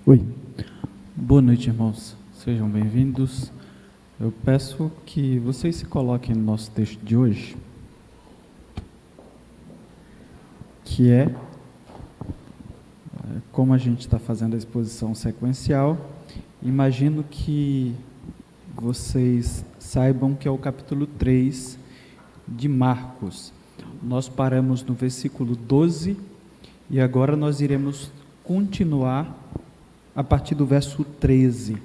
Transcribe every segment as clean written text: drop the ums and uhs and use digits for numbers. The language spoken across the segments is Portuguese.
Oi, boa noite, irmãos, sejam bem-vindos. Eu peço que vocês se coloquem no nosso texto de hoje, que é, como a gente está fazendo a exposição sequencial, imagino que vocês saibam que é o capítulo 3 de Marcos. Nós paramos no versículo 12 e agora nós iremos continuar a partir do verso 13.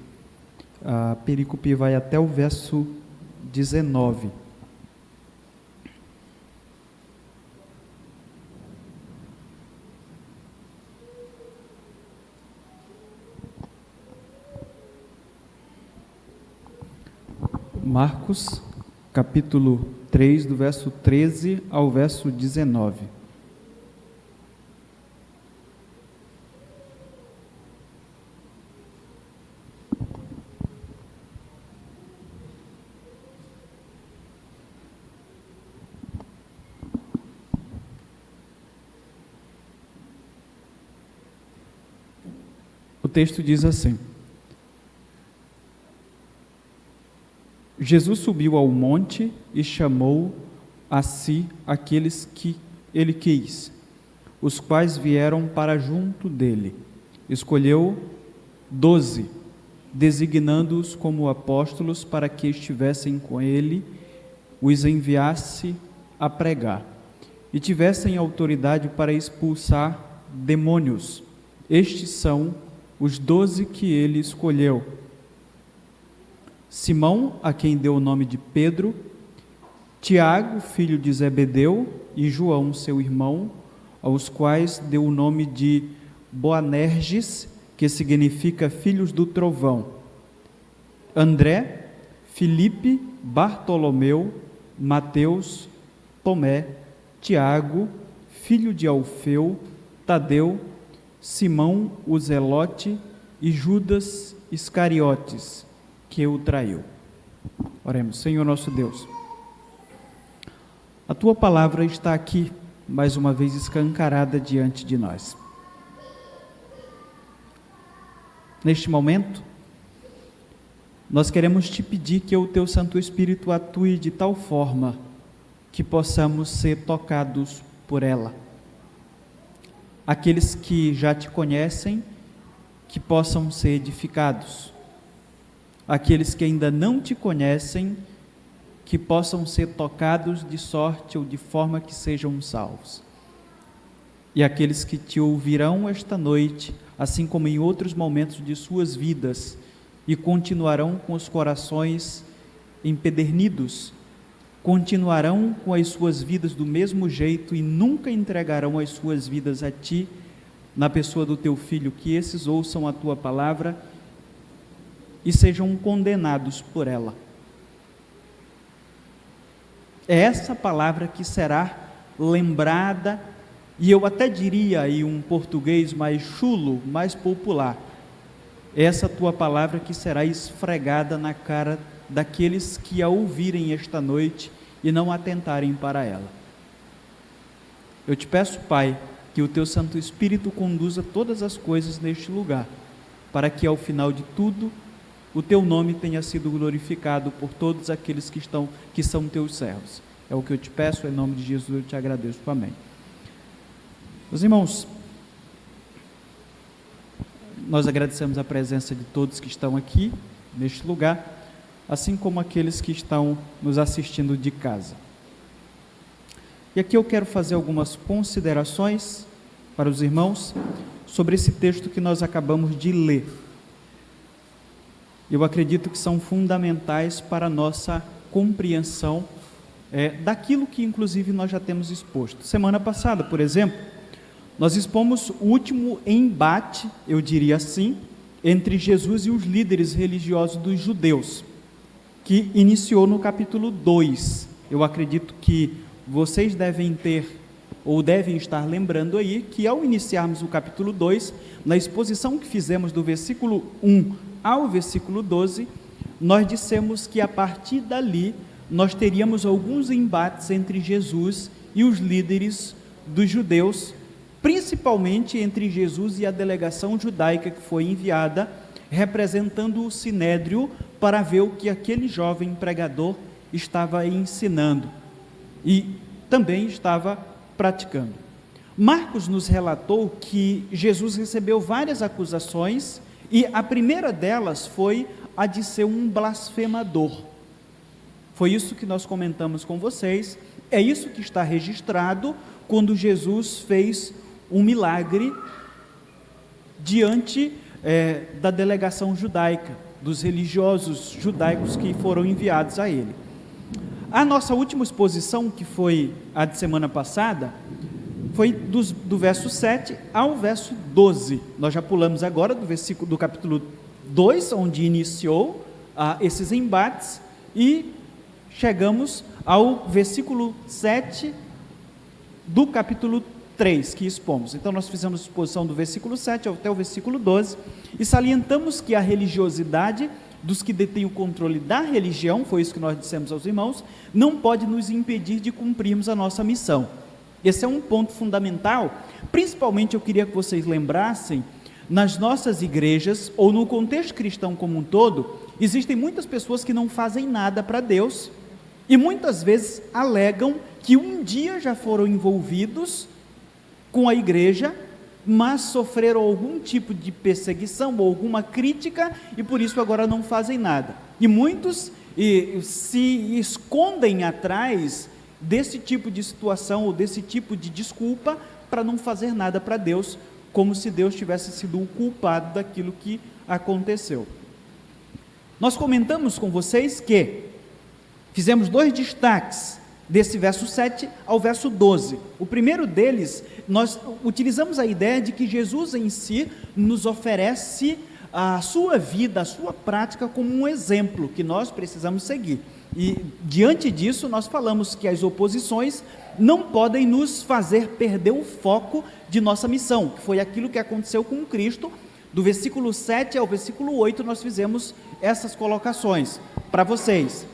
A perícope vai até o verso 19. Marcos, capítulo 3, do verso 13 ao verso 19. O texto diz assim: Jesus subiu ao monte e chamou a si aqueles que ele quis, os quais vieram para junto dele. Escolheu 12, designando-os como apóstolos para que estivessem com ele, os enviasse a pregar e tivessem autoridade para expulsar demônios. Estes são os 12 que ele escolheu: Simão, a quem deu o nome de Pedro, Tiago, filho de Zebedeu, e João, seu irmão, aos quais deu o nome de Boanerges, que significa filhos do trovão, André, Filipe, Bartolomeu, Mateus, Tomé, Tiago, filho de Alfeu, Tadeu, Simão o Zelote e Judas Iscariotes, que o traiu. Oremos. Senhor nosso Deus, a Tua palavra está aqui, mais uma vez escancarada diante de nós. Neste momento, nós queremos Te pedir que o Teu Santo Espírito atue de tal forma que possamos ser tocados por ela. Aqueles que já Te conhecem, que possam ser edificados. Aqueles que ainda não Te conhecem, que possam ser tocados de sorte ou de forma que sejam salvos. E aqueles que Te ouvirão esta noite, assim como em outros momentos de suas vidas, e continuarão com os corações empedernidos, continuarão com as suas vidas do mesmo jeito e nunca entregarão as suas vidas a Ti, na pessoa do Teu Filho, que esses ouçam a Tua palavra e sejam condenados por ela. É essa palavra que será lembrada, e eu até diria aí um português mais chulo, mais popular, essa Tua palavra que será esfregada na cara daqueles que a ouvirem esta noite e não atentarem para ela. Eu Te peço, Pai, que o Teu Santo Espírito conduza todas as coisas neste lugar, para que ao final de tudo o Teu nome tenha sido glorificado por todos aqueles que são Teus servos. É o que eu Te peço, em nome de Jesus eu Te agradeço. Amém. Meus irmãos, nós agradecemos a presença de todos que estão aqui neste lugar, assim como aqueles que estão nos assistindo de casa. E aqui eu quero fazer algumas considerações para os irmãos sobre esse texto que nós acabamos de ler. Eu acredito que são fundamentais para a nossa compreensão daquilo que inclusive nós já temos exposto. Semana passada, por exemplo, nós expomos o último embate, eu diria assim, entre Jesus e os líderes religiosos dos judeus, que iniciou no capítulo 2. Eu acredito que vocês devem estar lembrando aí que ao iniciarmos o capítulo 2, na exposição que fizemos do versículo 1 ao versículo 12, nós dissemos que a partir dali nós teríamos alguns embates entre Jesus e os líderes dos judeus, principalmente entre Jesus e a delegação judaica que foi enviada, representando o sinédrio, para ver o que aquele jovem pregador estava ensinando e também estava praticando. Marcos nos relatou que Jesus recebeu várias acusações, e a primeira delas foi a de ser um blasfemador. Foi isso que nós comentamos com vocês, é isso que está registrado quando Jesus fez um milagre diante da delegação judaica, dos religiosos judaicos que foram enviados a ele. A nossa última exposição, que foi a de semana passada, foi do verso 7 ao verso 12. Nós já pulamos agora do capítulo 2, onde iniciou esses embates, e chegamos ao versículo 7 do capítulo 3, que expomos. Então nós fizemos exposição do versículo 7 até o versículo 12, e salientamos que a religiosidade dos que detêm o controle da religião, foi isso que nós dissemos aos irmãos, não pode nos impedir de cumprirmos a nossa missão. Esse é um ponto fundamental. Principalmente eu queria que vocês lembrassem, nas nossas igrejas, ou no contexto cristão como um todo, existem muitas pessoas que não fazem nada para Deus, e muitas vezes alegam que um dia já foram envolvidos com a igreja, mas sofreram algum tipo de perseguição ou alguma crítica, e por isso agora não fazem nada. E muitos se escondem atrás desse tipo de situação ou desse tipo de desculpa para não fazer nada para Deus, como se Deus tivesse sido o culpado daquilo que aconteceu. Nós comentamos com vocês que fizemos 2 destaques desse verso 7 ao verso 12. O primeiro deles, nós utilizamos a ideia de que Jesus em si nos oferece a sua vida, a sua prática como um exemplo que nós precisamos seguir. E diante disso nós falamos que as oposições não podem nos fazer perder o foco de nossa missão, que foi aquilo que aconteceu com Cristo. Do versículo 7 ao versículo 8 nós fizemos essas colocações para vocês.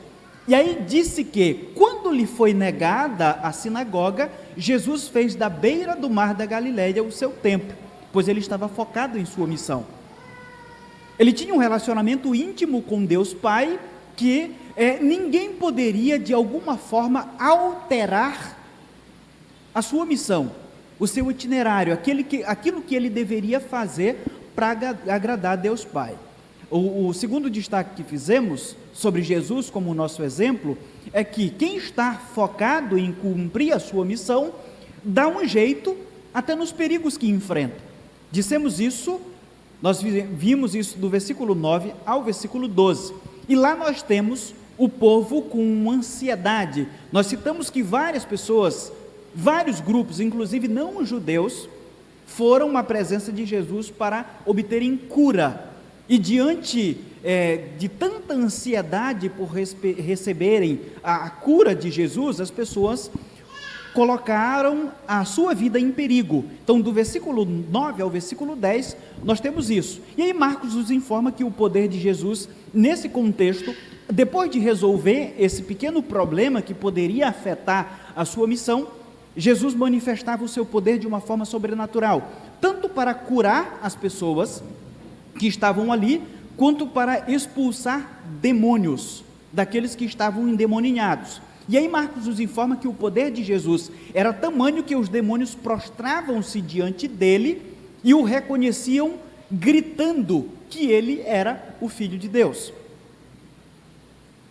E aí disse que, quando lhe foi negada a sinagoga, Jesus fez da beira do mar da Galileia o seu templo, pois ele estava focado em sua missão. Ele tinha um relacionamento íntimo com Deus Pai, que ninguém poderia de alguma forma alterar a sua missão, o seu itinerário, aquilo que ele deveria fazer para agradar a Deus Pai. O segundo destaque que fizemos sobre Jesus como nosso exemplo é que quem está focado em cumprir a sua missão dá um jeito até nos perigos que enfrenta. Dissemos isso, nós vimos isso do versículo 9 ao versículo 12, e lá nós temos o povo com ansiedade. Nós citamos que várias pessoas, vários grupos, inclusive não judeus, foram à presença de Jesus para obterem cura. E diante de tanta ansiedade por receberem a cura de Jesus, as pessoas colocaram a sua vida em perigo. Então, do versículo 9 ao versículo 10, nós temos isso. E aí Marcos nos informa que o poder de Jesus, nesse contexto, depois de resolver esse pequeno problema que poderia afetar a sua missão, Jesus manifestava o seu poder de uma forma sobrenatural, tanto para curar as pessoas que estavam ali, quanto para expulsar demônios, daqueles que estavam endemoninhados. E aí Marcos nos informa que o poder de Jesus era tamanho que os demônios prostravam-se diante dele e o reconheciam, gritando que ele era o Filho de Deus.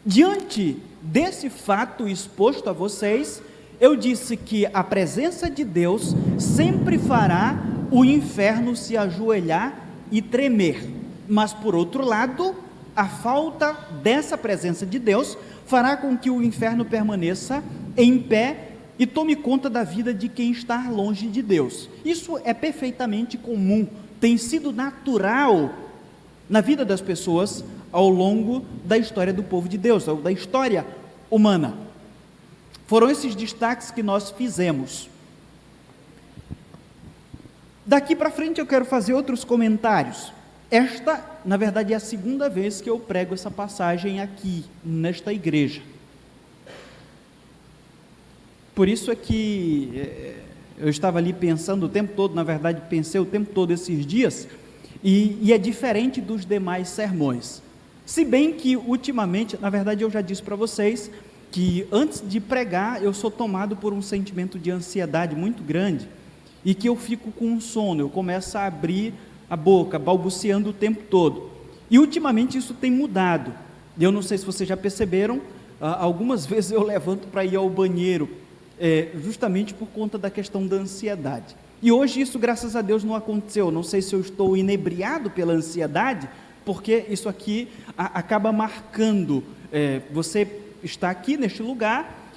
Diante desse fato exposto a vocês, eu disse que a presença de Deus sempre fará o inferno se ajoelhar e tremer, mas por outro lado, a falta dessa presença de Deus fará com que o inferno permaneça em pé e tome conta da vida de quem está longe de Deus. Isso é perfeitamente comum, tem sido natural na vida das pessoas ao longo da história do povo de Deus, da história humana. Foram esses destaques que nós fizemos. Daqui para frente eu quero fazer outros comentários. Esta, na verdade, é a segunda vez que eu prego essa passagem aqui, nesta igreja. Por isso é que Eu estava ali pensando o tempo todo, na verdade pensei o tempo todo esses dias, e é diferente dos demais sermões. Se bem que ultimamente, na verdade eu já disse para vocês, que antes de pregar eu sou tomado por um sentimento de ansiedade muito grande, e que eu fico com sono, eu começo a abrir a boca, balbuciando o tempo todo, e ultimamente isso tem mudado. Eu não sei se vocês já perceberam, algumas vezes eu levanto para ir ao banheiro, justamente por conta da questão da ansiedade, e hoje isso, graças a Deus, não aconteceu. Não sei se eu estou inebriado pela ansiedade, porque isso aqui acaba marcando, você está aqui neste lugar,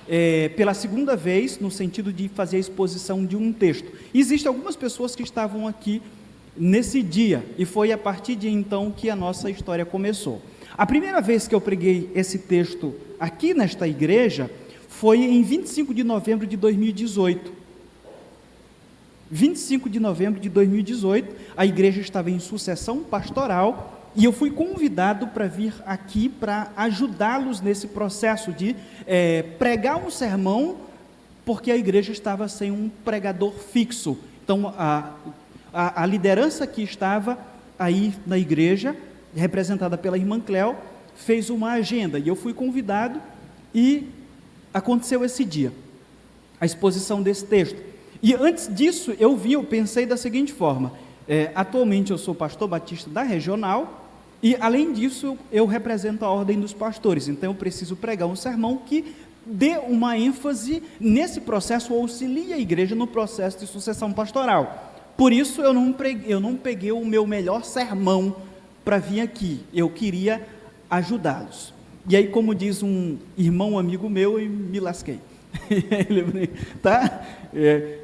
pela segunda vez, no sentido de fazer a exposição de um texto. Existem algumas pessoas que estavam aqui nesse dia, e foi a partir de então que a nossa história começou. A primeira vez que eu preguei esse texto aqui nesta igreja, foi em 25 de novembro de 2018. 25 de novembro de 2018, a igreja estava em sucessão pastoral, e eu fui convidado para vir aqui para ajudá-los nesse processo de pregar um sermão, porque a igreja estava sem um pregador fixo. Então, a liderança que estava aí na igreja, representada pela irmã Cléo, fez uma agenda, e eu fui convidado, e aconteceu esse dia, a exposição desse texto. E antes disso, eu pensei da seguinte forma, atualmente eu sou pastor batista da regional, e além disso, eu represento a ordem dos pastores, então eu preciso pregar um sermão que dê uma ênfase nesse processo, auxilie a igreja no processo de sucessão pastoral. Por isso eu não peguei o meu melhor sermão para vir aqui, eu queria ajudá-los. E aí, como diz um irmão amigo meu, eu me lasquei. Tá?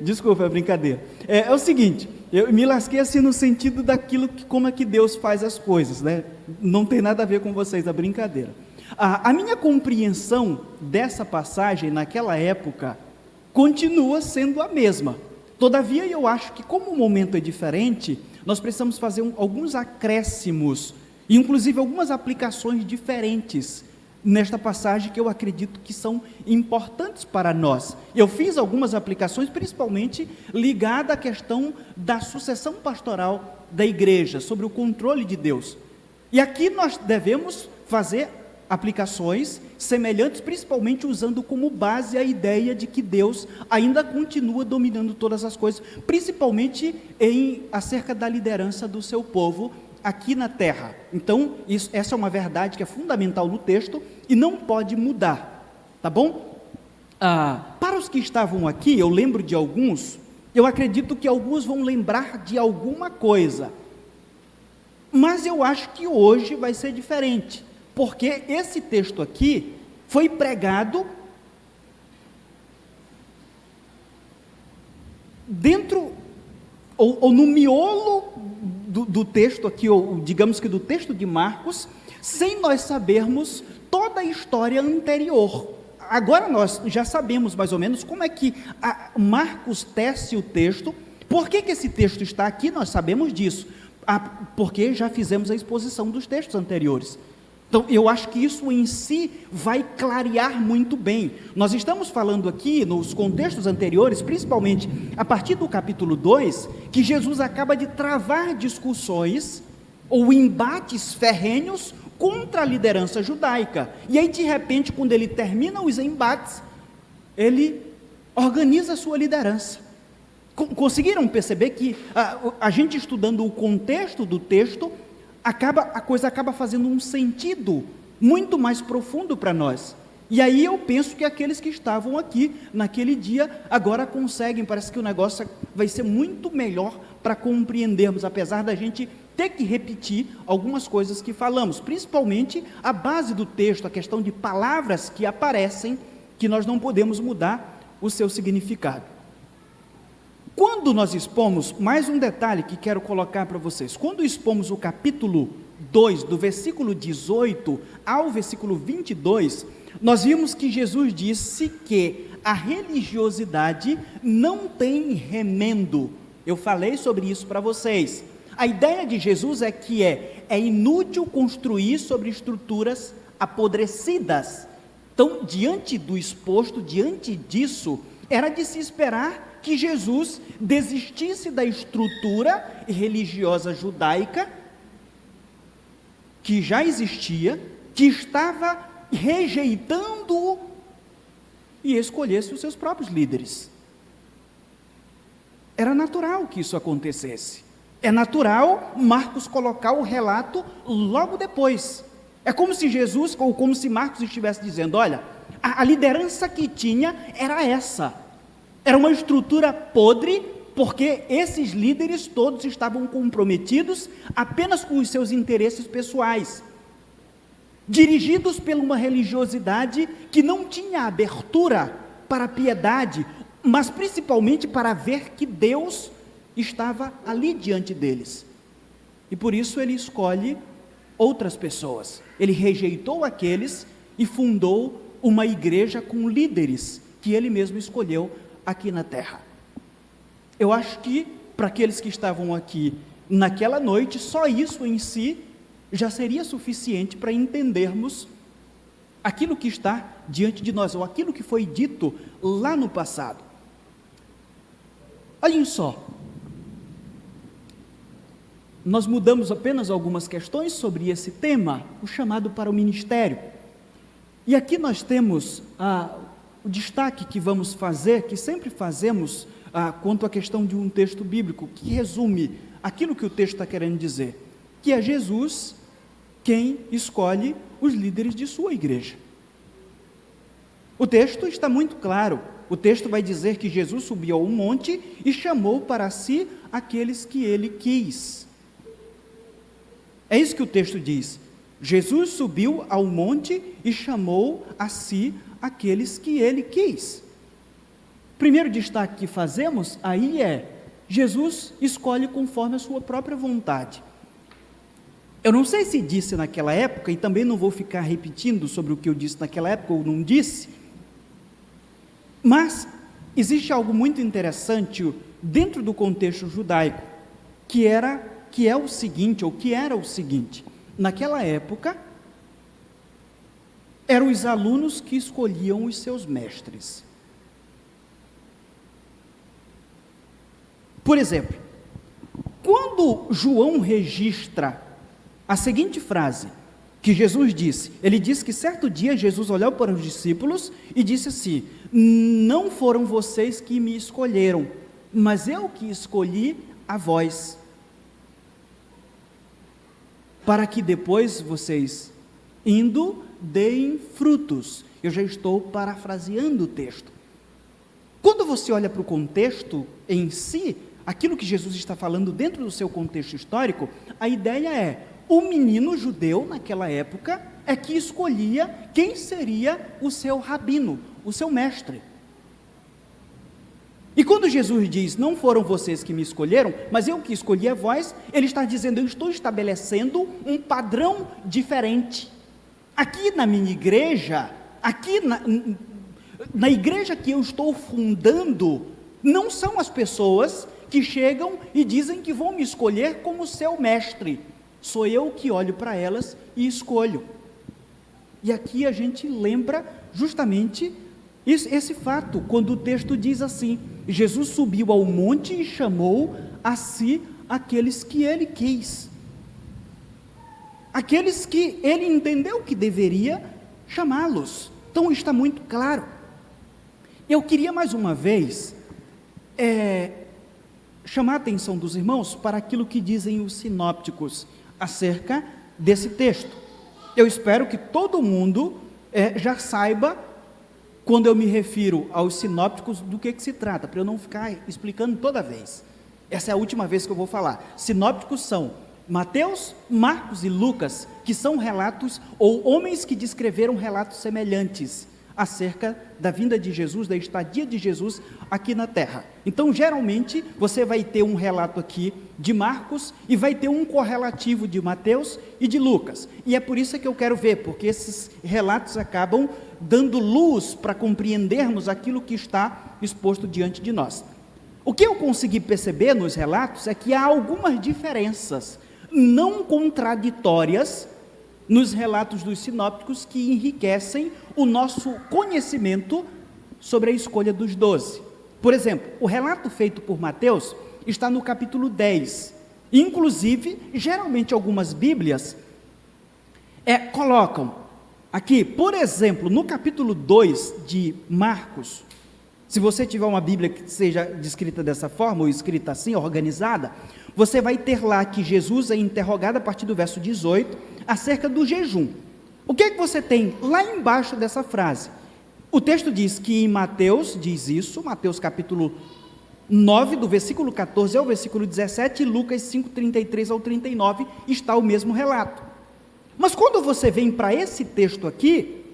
Desculpa a brincadeira. É o seguinte, eu me lasquei assim no sentido daquilo como é que Deus faz as coisas, né? Não tem nada a ver com vocês, a brincadeira. A minha compreensão dessa passagem naquela época continua sendo a mesma. Todavia, eu acho que como o momento é diferente, nós precisamos fazer alguns acréscimos, inclusive algumas aplicações diferentes nesta passagem, que eu acredito que são importantes para nós. Eu fiz algumas aplicações, principalmente ligada à questão da sucessão pastoral da igreja, sobre o controle de Deus. E aqui nós devemos fazer aplicações semelhantes, principalmente usando como base a ideia de que Deus ainda continua dominando todas as coisas, principalmente acerca da liderança do seu povo aqui na terra. Então, essa é uma verdade que é fundamental no texto e não pode mudar, tá bom? Para os que estavam aqui, eu lembro de alguns, eu acredito que alguns vão lembrar de alguma coisa, mas eu acho que hoje vai ser diferente, porque esse texto aqui foi pregado dentro, ou no miolo do texto aqui, ou digamos que do texto de Marcos, sem nós sabermos toda a história anterior. Agora nós já sabemos mais ou menos como é que Marcos tece o texto. Por que esse texto está aqui? Nós sabemos disso, porque já fizemos a exposição dos textos anteriores. Então, eu acho que isso em si vai clarear muito bem. Nós estamos falando aqui, nos contextos anteriores, principalmente a partir do capítulo 2, que Jesus acaba de travar discussões ou embates ferrenhos contra a liderança judaica. E aí, de repente, quando ele termina os embates, ele organiza a sua liderança. Conseguiram perceber que a gente estudando o contexto do texto, a coisa acaba fazendo um sentido muito mais profundo para nós. E aí eu penso que aqueles que estavam aqui naquele dia agora conseguem, parece que o negócio vai ser muito melhor para compreendermos, apesar da gente ter que repetir algumas coisas que falamos, principalmente a base do texto, a questão de palavras que aparecem, que nós não podemos mudar o seu significado. Quando nós expomos, mais um detalhe que quero colocar para vocês, quando expomos o capítulo 2, do versículo 18 ao versículo 22, nós vimos que Jesus disse que a religiosidade não tem remendo. Eu falei sobre isso para vocês. A ideia de Jesus é que é inútil construir sobre estruturas apodrecidas. Então, diante do exposto, diante disso, era de se esperar que Jesus desistisse da estrutura religiosa judaica que já existia, que estava rejeitando e escolhesse os seus próprios líderes. Era natural que isso acontecesse. É natural Marcos colocar o relato logo depois. É como se Jesus, ou como se Marcos estivesse dizendo, olha, a liderança que tinha era essa. Era uma estrutura podre, porque esses líderes todos estavam comprometidos apenas com os seus interesses pessoais, dirigidos por uma religiosidade que não tinha abertura para a piedade, mas principalmente para ver que Deus estava ali diante deles. E por isso ele escolhe outras pessoas. Ele rejeitou aqueles e fundou uma igreja com líderes que ele mesmo escolheu aqui na terra. Eu acho que para aqueles que estavam aqui naquela noite, só isso em si já seria suficiente para entendermos aquilo que está diante de nós, ou aquilo que foi dito lá no passado. Olhem só, nós mudamos apenas algumas questões sobre esse tema, o chamado para o ministério. E aqui nós temos o destaque que vamos fazer, que sempre fazemos quanto à questão de um texto bíblico, que resume aquilo que o texto está querendo dizer, que é Jesus quem escolhe os líderes de sua igreja. O texto está muito claro. O texto vai dizer que Jesus subiu ao monte e chamou para si aqueles que ele quis. É isso que o texto diz. Jesus subiu ao monte e chamou a si aqueles que ele quis. Primeiro destaque que fazemos aí é: Jesus escolhe conforme a sua própria vontade. Eu não sei se disse naquela época, e também não vou ficar repetindo sobre o que eu disse naquela época ou não disse, mas existe algo muito interessante dentro do contexto judaico, que era o seguinte: naquela época, eram os alunos que escolhiam os seus mestres. Por exemplo, quando João registra a seguinte frase que Jesus disse, ele disse que certo dia Jesus olhou para os discípulos e disse assim: não foram vocês que me escolheram, mas eu que escolhi a vós, para que depois vocês, indo, deem frutos. Eu já estou parafraseando o texto. Quando você olha para o contexto em si, aquilo que Jesus está falando dentro do seu contexto histórico, a ideia é: o menino judeu naquela época é que escolhia quem seria o seu rabino, o seu mestre. E quando Jesus diz, não foram vocês que me escolheram, mas eu que escolhi a vós, ele está dizendo, eu estou estabelecendo um padrão diferente. Aqui na minha igreja, aqui na igreja que eu estou fundando, não são as pessoas que chegam e dizem que vão me escolher como seu mestre. Sou eu que olho para elas e escolho. E aqui a gente lembra justamente esse fato, quando o texto diz assim: Jesus subiu ao monte e chamou a si aqueles que ele quis, aqueles que ele entendeu que deveria chamá-los. Então está muito claro. Eu queria mais uma vez chamar a atenção dos irmãos para aquilo que dizem os sinópticos acerca desse texto. Eu espero que todo mundo já saiba, quando eu me refiro aos sinópticos, do que se trata, para eu não ficar explicando toda vez. Essa é a última vez que eu vou falar. Sinópticos são Mateus, Marcos e Lucas, que são relatos, ou homens que descreveram relatos semelhantes acerca da vinda de Jesus, da estadia de Jesus aqui na terra. Então, geralmente, você vai ter um relato aqui de Marcos e vai ter um correlativo de Mateus e de Lucas. E é por isso que eu quero ver, porque esses relatos acabam dando luz para compreendermos aquilo que está exposto diante de nós. O que eu consegui perceber nos relatos é que há algumas diferenças não contraditórias nos relatos dos sinópticos que enriquecem o nosso conhecimento sobre a escolha dos 12. Por exemplo, o relato feito por Mateus está no capítulo 10. Inclusive, geralmente algumas Bíblias colocam aqui, por exemplo, no capítulo 2 de Marcos, se você tiver uma Bíblia que seja descrita dessa forma, ou escrita assim, organizada, você vai ter lá que Jesus é interrogado a partir do verso 18, acerca do jejum. O que você tem lá embaixo dessa frase? O texto diz que em Mateus diz isso, Mateus capítulo 9, do versículo 14 ao versículo 17, e Lucas 5, 33 ao 39, está o mesmo relato. Mas quando você vem para esse texto aqui,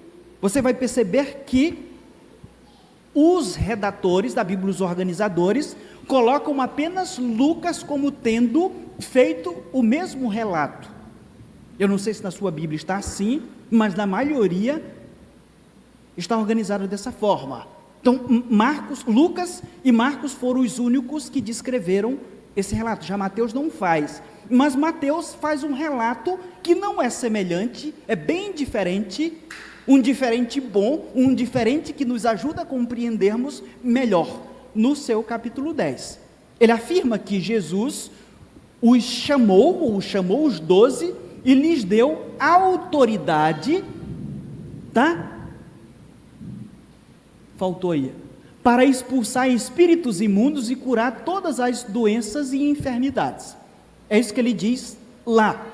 você vai perceber que os redatores da Bíblia, os organizadores, colocam apenas Lucas como tendo feito o mesmo relato. Eu não sei se na sua Bíblia está assim, mas na maioria está organizado dessa forma. Então, Lucas e Marcos foram os únicos que descreveram esse relato. Já Mateus não faz. Mas Mateus faz um relato que não é semelhante, é bem diferente, um diferente bom, um diferente que nos ajuda a compreendermos melhor, no seu capítulo 10. Ele afirma que Jesus os chamou os 12, e lhes deu autoridade, faltou aí, para expulsar espíritos imundos e curar todas as doenças e enfermidades. É isso que ele diz lá.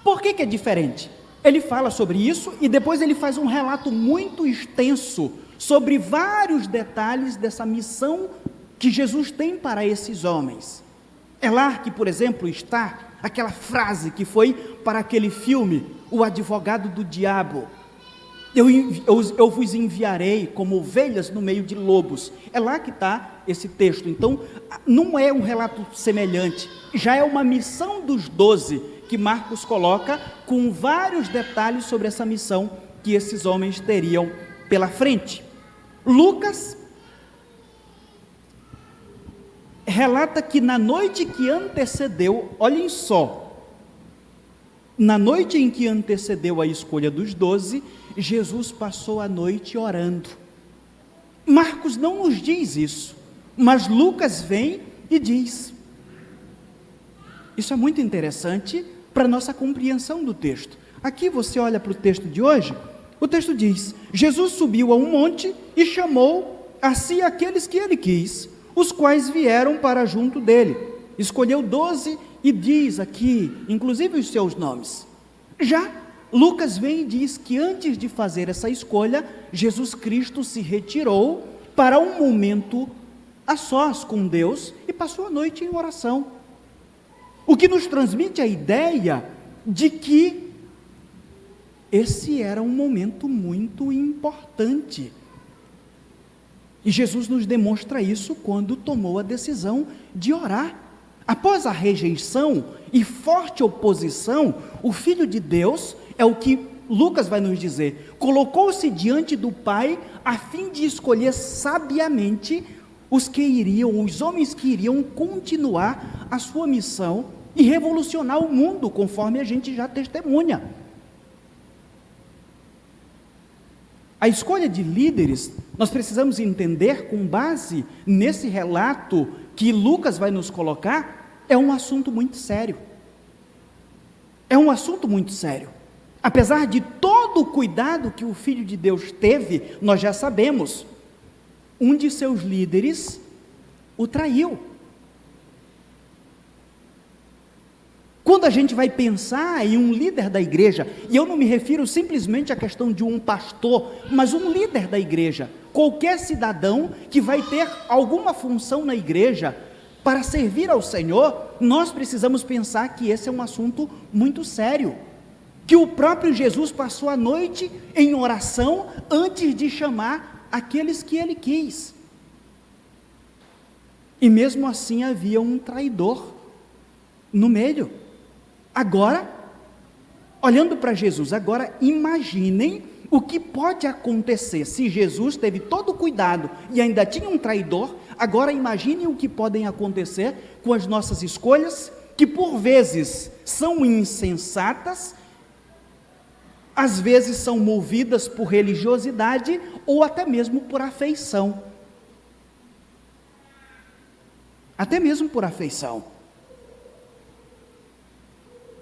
Por que é diferente? Ele fala sobre isso e depois ele faz um relato muito extenso sobre vários detalhes dessa missão que Jesus tem para esses homens. É lá que, por exemplo, está aquela frase que foi para aquele filme, O Advogado do Diabo. Eu vos enviarei como ovelhas no meio de lobos. É lá que está esse texto. Então, não é um relato semelhante, já é uma missão dos 12, que Marcos coloca com vários detalhes sobre essa missão que esses homens teriam pela frente. Lucas relata que na noite que antecedeu, olhem só, na noite em que antecedeu a escolha dos 12, Jesus passou a noite orando. Marcos não nos diz isso, mas Lucas vem e diz. Isso é muito interessante para a nossa compreensão do texto. Aqui você olha para o texto de hoje, o texto diz: Jesus subiu a um monte e chamou a si aqueles que ele quis, os quais vieram para junto dele. Escolheu 12 e diz aqui, inclusive os seus nomes. Já Lucas vem e diz que antes de fazer essa escolha, Jesus Cristo se retirou para um momento a sós com Deus e passou a noite em oração. O que nos transmite a ideia de que esse era um momento muito importante. E Jesus nos demonstra isso quando tomou a decisão de orar. Após a rejeição e forte oposição, o Filho de Deus, é o que Lucas vai nos dizer, colocou-se diante do Pai a fim de escolher sabiamente os homens que iriam continuar a sua missão e revolucionar o mundo, conforme a gente já testemunha. A escolha de líderes, nós precisamos entender, com base nesse relato que Lucas vai nos colocar, é um assunto muito sério. É um assunto muito sério. Apesar de todo o cuidado que o Filho de Deus teve, nós já sabemos, um de seus líderes o traiu. Quando a gente vai pensar em um líder da igreja, e eu não me refiro simplesmente à questão de um pastor, mas um líder da igreja, qualquer cidadão que vai ter alguma função na igreja para servir ao Senhor, nós precisamos pensar que esse é um assunto muito sério, que o próprio Jesus passou a noite em oração antes de chamar aqueles que ele quis, e mesmo assim havia um traidor no meio. Agora, olhando para Jesus, agora imaginem o que pode acontecer se Jesus teve todo o cuidado e ainda tinha um traidor. Agora imaginem o que podem acontecer com as nossas escolhas, que por vezes são insensatas, às vezes são movidas por religiosidade ou até mesmo por afeição. até mesmo por afeição.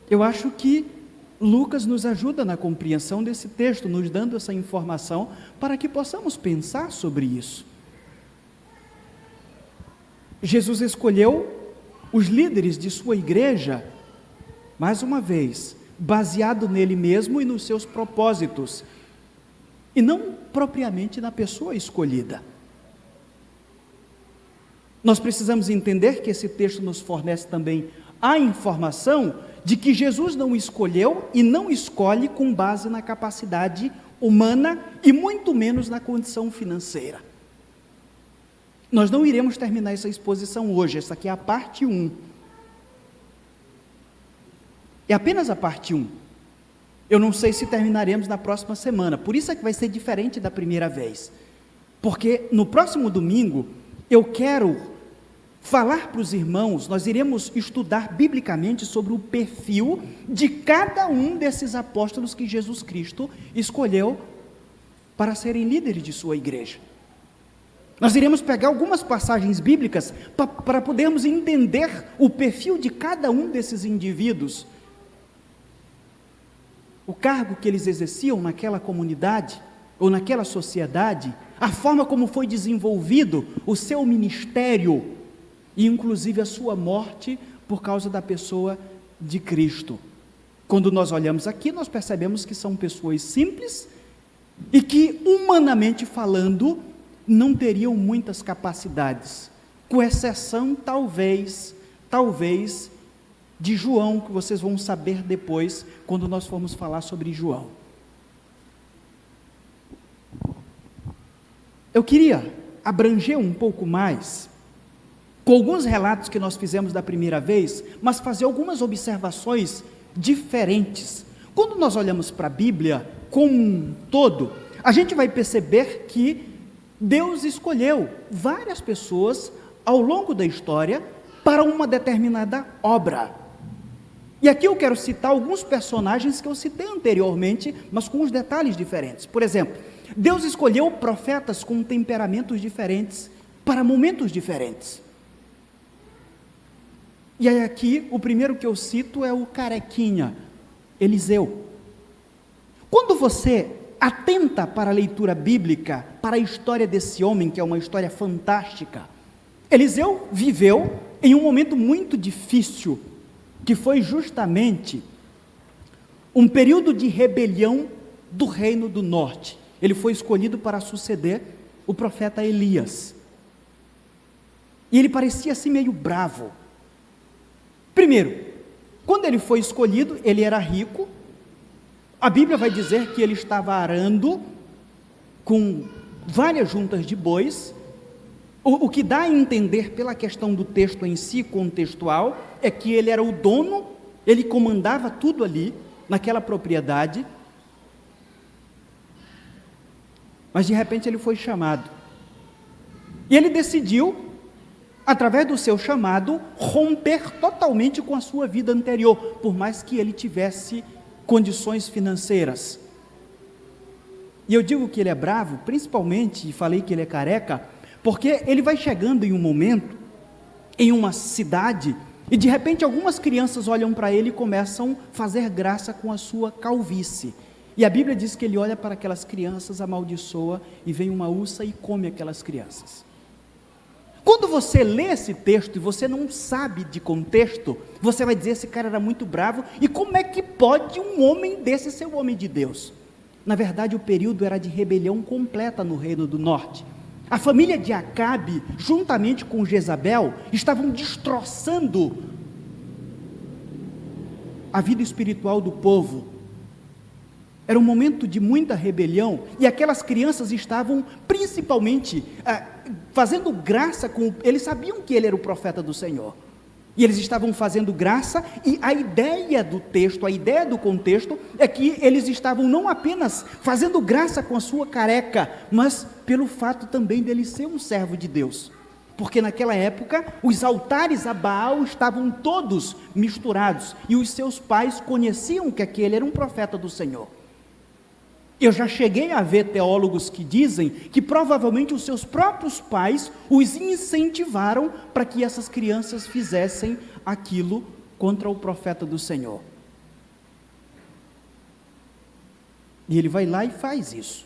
Eu acho que Lucas nos ajuda na compreensão desse texto, nos dando essa informação para que possamos pensar sobre isso. Jesus escolheu os líderes de sua igreja, mais uma vez, baseado nele mesmo e nos seus propósitos, e não propriamente na pessoa escolhida. Nós precisamos entender que esse texto nos fornece também a informação de que Jesus não escolheu e não escolhe com base na capacidade humana e muito menos na condição financeira. Nós não iremos terminar essa exposição hoje, essa aqui é a parte 1. É apenas a parte 1. Eu não sei se terminaremos na próxima semana, por isso é que vai ser diferente da primeira vez. Porque no próximo domingo, eu quero falar para os irmãos, nós iremos estudar biblicamente sobre o perfil de cada um desses apóstolos que Jesus Cristo escolheu para serem líderes de sua igreja. Nós iremos pegar algumas passagens bíblicas para podermos entender o perfil de cada um desses indivíduos, o cargo que eles exerciam naquela comunidade ou naquela sociedade, a forma como foi desenvolvido o seu ministério e inclusive a sua morte por causa da pessoa de Cristo. Quando nós olhamos aqui, nós percebemos que são pessoas simples e que, humanamente falando, não teriam muitas capacidades, com exceção, talvez, de João, que vocês vão saber depois, quando nós formos falar sobre João. Eu queria abranger um pouco mais, com alguns relatos que nós fizemos da primeira vez, mas fazer algumas observações diferentes. Quando nós olhamos para a Bíblia como um todo, a gente vai perceber que Deus escolheu várias pessoas ao longo da história para uma determinada obra. E aqui eu quero citar alguns personagens que eu citei anteriormente, mas com os detalhes diferentes. Por exemplo, Deus escolheu profetas com temperamentos diferentes para momentos diferentes. E aí aqui, o primeiro que eu cito é o carequinha, Eliseu. Quando você atenta para a leitura bíblica, para a história desse homem, que é uma história fantástica, Eliseu viveu em um momento muito difícil, que foi justamente um período de rebelião do reino do norte. Ele foi escolhido para suceder o profeta Elias. E ele parecia assim meio bravo. Primeiro, quando ele foi escolhido, ele era rico. A Bíblia vai dizer que ele estava arando com várias juntas de bois. O que dá a entender pela questão do texto em si, contextual, é que ele era o dono, ele comandava tudo ali, naquela propriedade. Mas de repente ele foi chamado. E ele decidiu, através do seu chamado, romper totalmente com a sua vida anterior, por mais que ele tivesse condições financeiras. E eu digo que ele é bravo, principalmente, e falei que ele é careca, porque ele vai chegando em um momento, em uma cidade, e de repente algumas crianças olham para ele e começam a fazer graça com a sua calvície. E a Bíblia diz que ele olha para aquelas crianças, amaldiçoa, e vem uma ursa e come aquelas crianças. Quando você lê esse texto e você não sabe de contexto, você vai dizer, esse cara era muito bravo, e como é que pode um homem desse ser um homem de Deus? Na verdade, o período era de rebelião completa no reino do norte. A família de Acabe, juntamente com Jezabel, estavam destroçando a vida espiritual do povo. Era um momento de muita rebelião, e aquelas crianças estavam principalmente fazendo graça com... Eles sabiam que ele era o profeta do Senhor, e eles estavam fazendo graça, e a ideia do texto, a ideia do contexto, é que eles estavam não apenas fazendo graça com a sua careca, mas pelo fato também dele ser um servo de Deus, porque naquela época, os altares a Baal estavam todos misturados, e os seus pais conheciam que aquele era um profeta do Senhor. Eu já cheguei a ver teólogos que dizem que provavelmente os seus próprios pais os incentivaram para que essas crianças fizessem aquilo contra o profeta do Senhor. E ele vai lá e faz isso.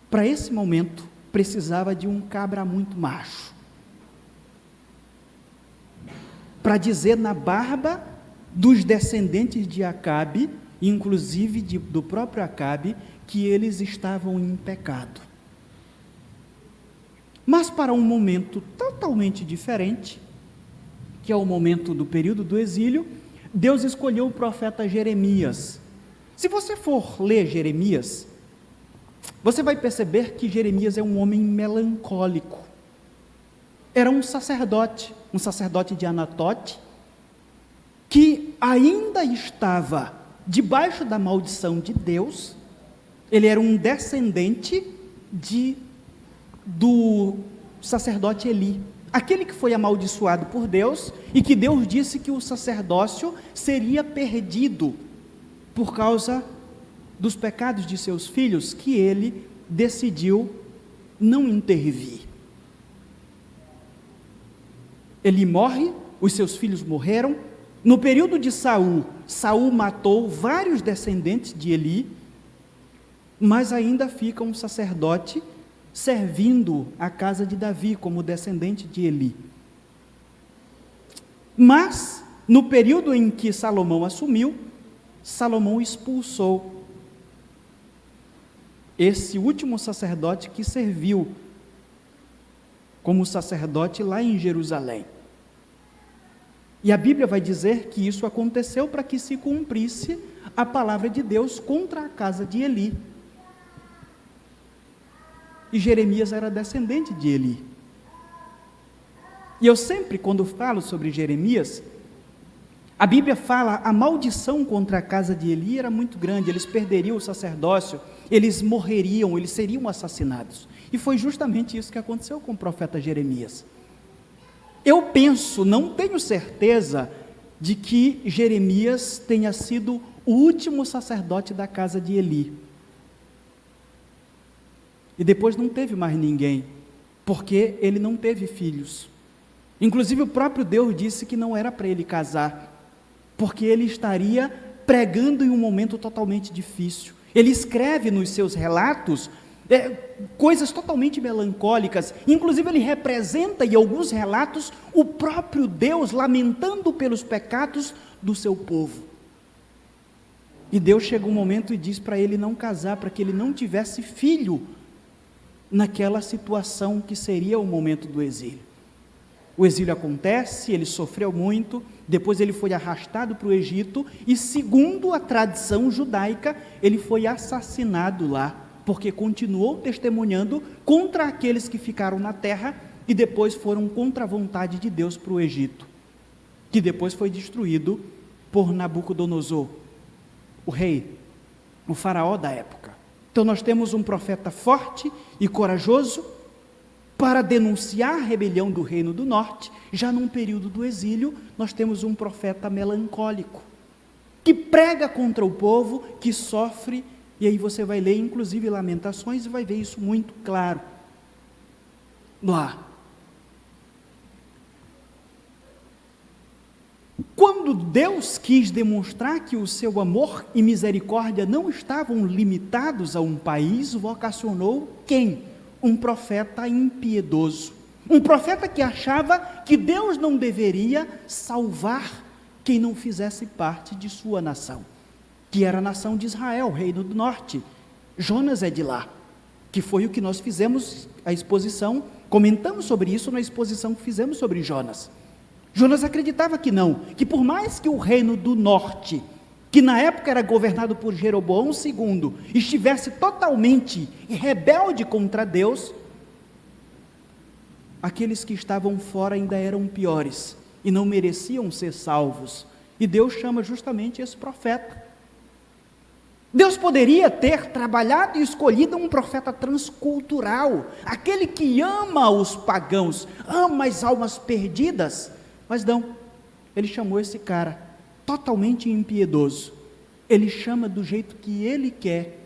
Para esse momento, precisava de um cabra muito macho, para dizer na barba dos descendentes de Acabe, inclusive do próprio Acabe, que eles estavam em pecado. Mas para um momento totalmente diferente, que é o momento do período do exílio, Deus escolheu o profeta Jeremias. Se você for ler Jeremias, você vai perceber que Jeremias é um homem melancólico. Era um sacerdote de Anatote, que ainda estava debaixo da maldição de Deus. Ele era um descendente do sacerdote Eli, aquele que foi amaldiçoado por Deus, e que Deus disse que o sacerdócio seria perdido por causa dos pecados de seus filhos, que ele decidiu não intervir. Ele morre, os seus filhos morreram. No período de Saul matou vários descendentes de Eli, mas ainda fica um sacerdote servindo a casa de Davi como descendente de Eli. Mas, no período em que Salomão assumiu, Salomão expulsou esse último sacerdote que serviu como sacerdote lá em Jerusalém. E a Bíblia vai dizer que isso aconteceu para que se cumprisse a palavra de Deus contra a casa de Eli. E Jeremias era descendente de Eli. E eu sempre, quando falo sobre Jeremias, a Bíblia fala, a maldição contra a casa de Eli era muito grande, eles perderiam o sacerdócio, eles morreriam, eles seriam assassinados. E foi justamente isso que aconteceu com o profeta Jeremias. Eu penso, não tenho certeza de que Jeremias tenha sido o último sacerdote da casa de Eli. E depois não teve mais ninguém, porque ele não teve filhos. Inclusive o próprio Deus disse que não era para ele casar, porque ele estaria pregando em um momento totalmente difícil. Ele escreve nos seus relatos coisas totalmente melancólicas, inclusive ele representa em alguns relatos o próprio Deus lamentando pelos pecados do seu povo. E Deus chega um momento e diz para ele não casar, para que ele não tivesse filho naquela situação que seria o momento do exílio. O exílio acontece, ele sofreu muito, depois ele foi arrastado para o Egito, e segundo a tradição judaica, ele foi assassinado lá, porque continuou testemunhando contra aqueles que ficaram na terra, e depois foram contra a vontade de Deus para o Egito, que depois foi destruído por Nabucodonosor, o rei, o faraó da época. Então nós temos um profeta forte e corajoso, para denunciar a rebelião do reino do norte. Já num período do exílio, nós temos um profeta melancólico, que prega contra o povo, que sofre, e aí você vai ler inclusive Lamentações, e vai ver isso muito claro lá. Quando Deus quis demonstrar que o seu amor e misericórdia não estavam limitados a um país, vocacionou quem? Um profeta impiedoso, um profeta que achava que Deus não deveria salvar quem não fizesse parte de sua nação, que era a nação de Israel, o reino do norte. Jonas é de lá, que foi o que nós fizemos a exposição, comentamos sobre isso na exposição que fizemos sobre Jonas. Jonas acreditava que não, que por mais que o reino do norte, que na época era governado por Jeroboão II, estivesse totalmente rebelde contra Deus, aqueles que estavam fora ainda eram piores, e não mereciam ser salvos, e Deus chama justamente esse profeta. Deus poderia ter trabalhado e escolhido um profeta transcultural, aquele que ama os pagãos, ama as almas perdidas, mas não, ele chamou esse cara, totalmente impiedoso. Ele chama do jeito que ele quer,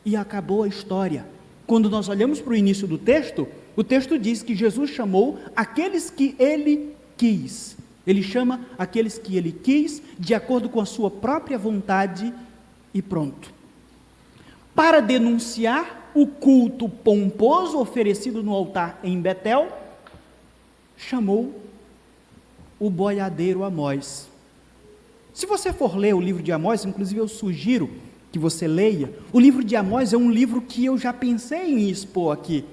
e acabou a história. Quando nós olhamos para o início do texto, o texto diz que Jesus chamou aqueles que ele quis. Ele chama aqueles que ele quis, de acordo com a sua própria vontade, e pronto. Para denunciar o culto pomposo oferecido no altar em Betel, chamou o boiadeiro Amós. Se você for ler o livro de Amós, inclusive eu sugiro que você leia, o livro de Amós é um livro que eu já pensei em expor aqui,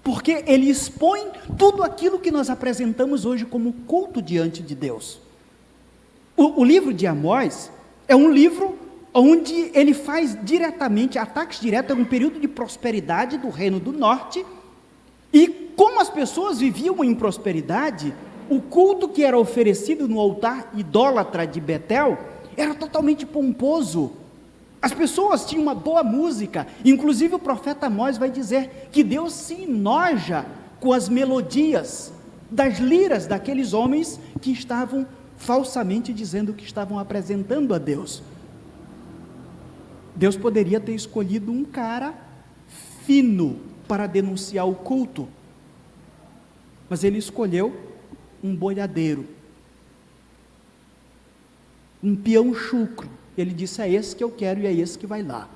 porque ele expõe tudo aquilo que nós apresentamos hoje como culto diante de Deus. O livro de Amós é um livro onde ele faz diretamente, ataques diretos a um período de prosperidade do Reino do Norte, e como as pessoas viviam em prosperidade, o culto que era oferecido no altar idólatra de Betel era totalmente pomposo. As pessoas tinham uma boa música, inclusive o profeta Amós vai dizer que Deus se enoja com as melodias das liras daqueles homens que estavam falsamente dizendo que estavam apresentando a Deus. Deus poderia ter escolhido um cara fino para denunciar o culto, mas ele escolheu um boiadeiro, um peão chucro. Ele disse: é esse que eu quero e é esse que vai lá.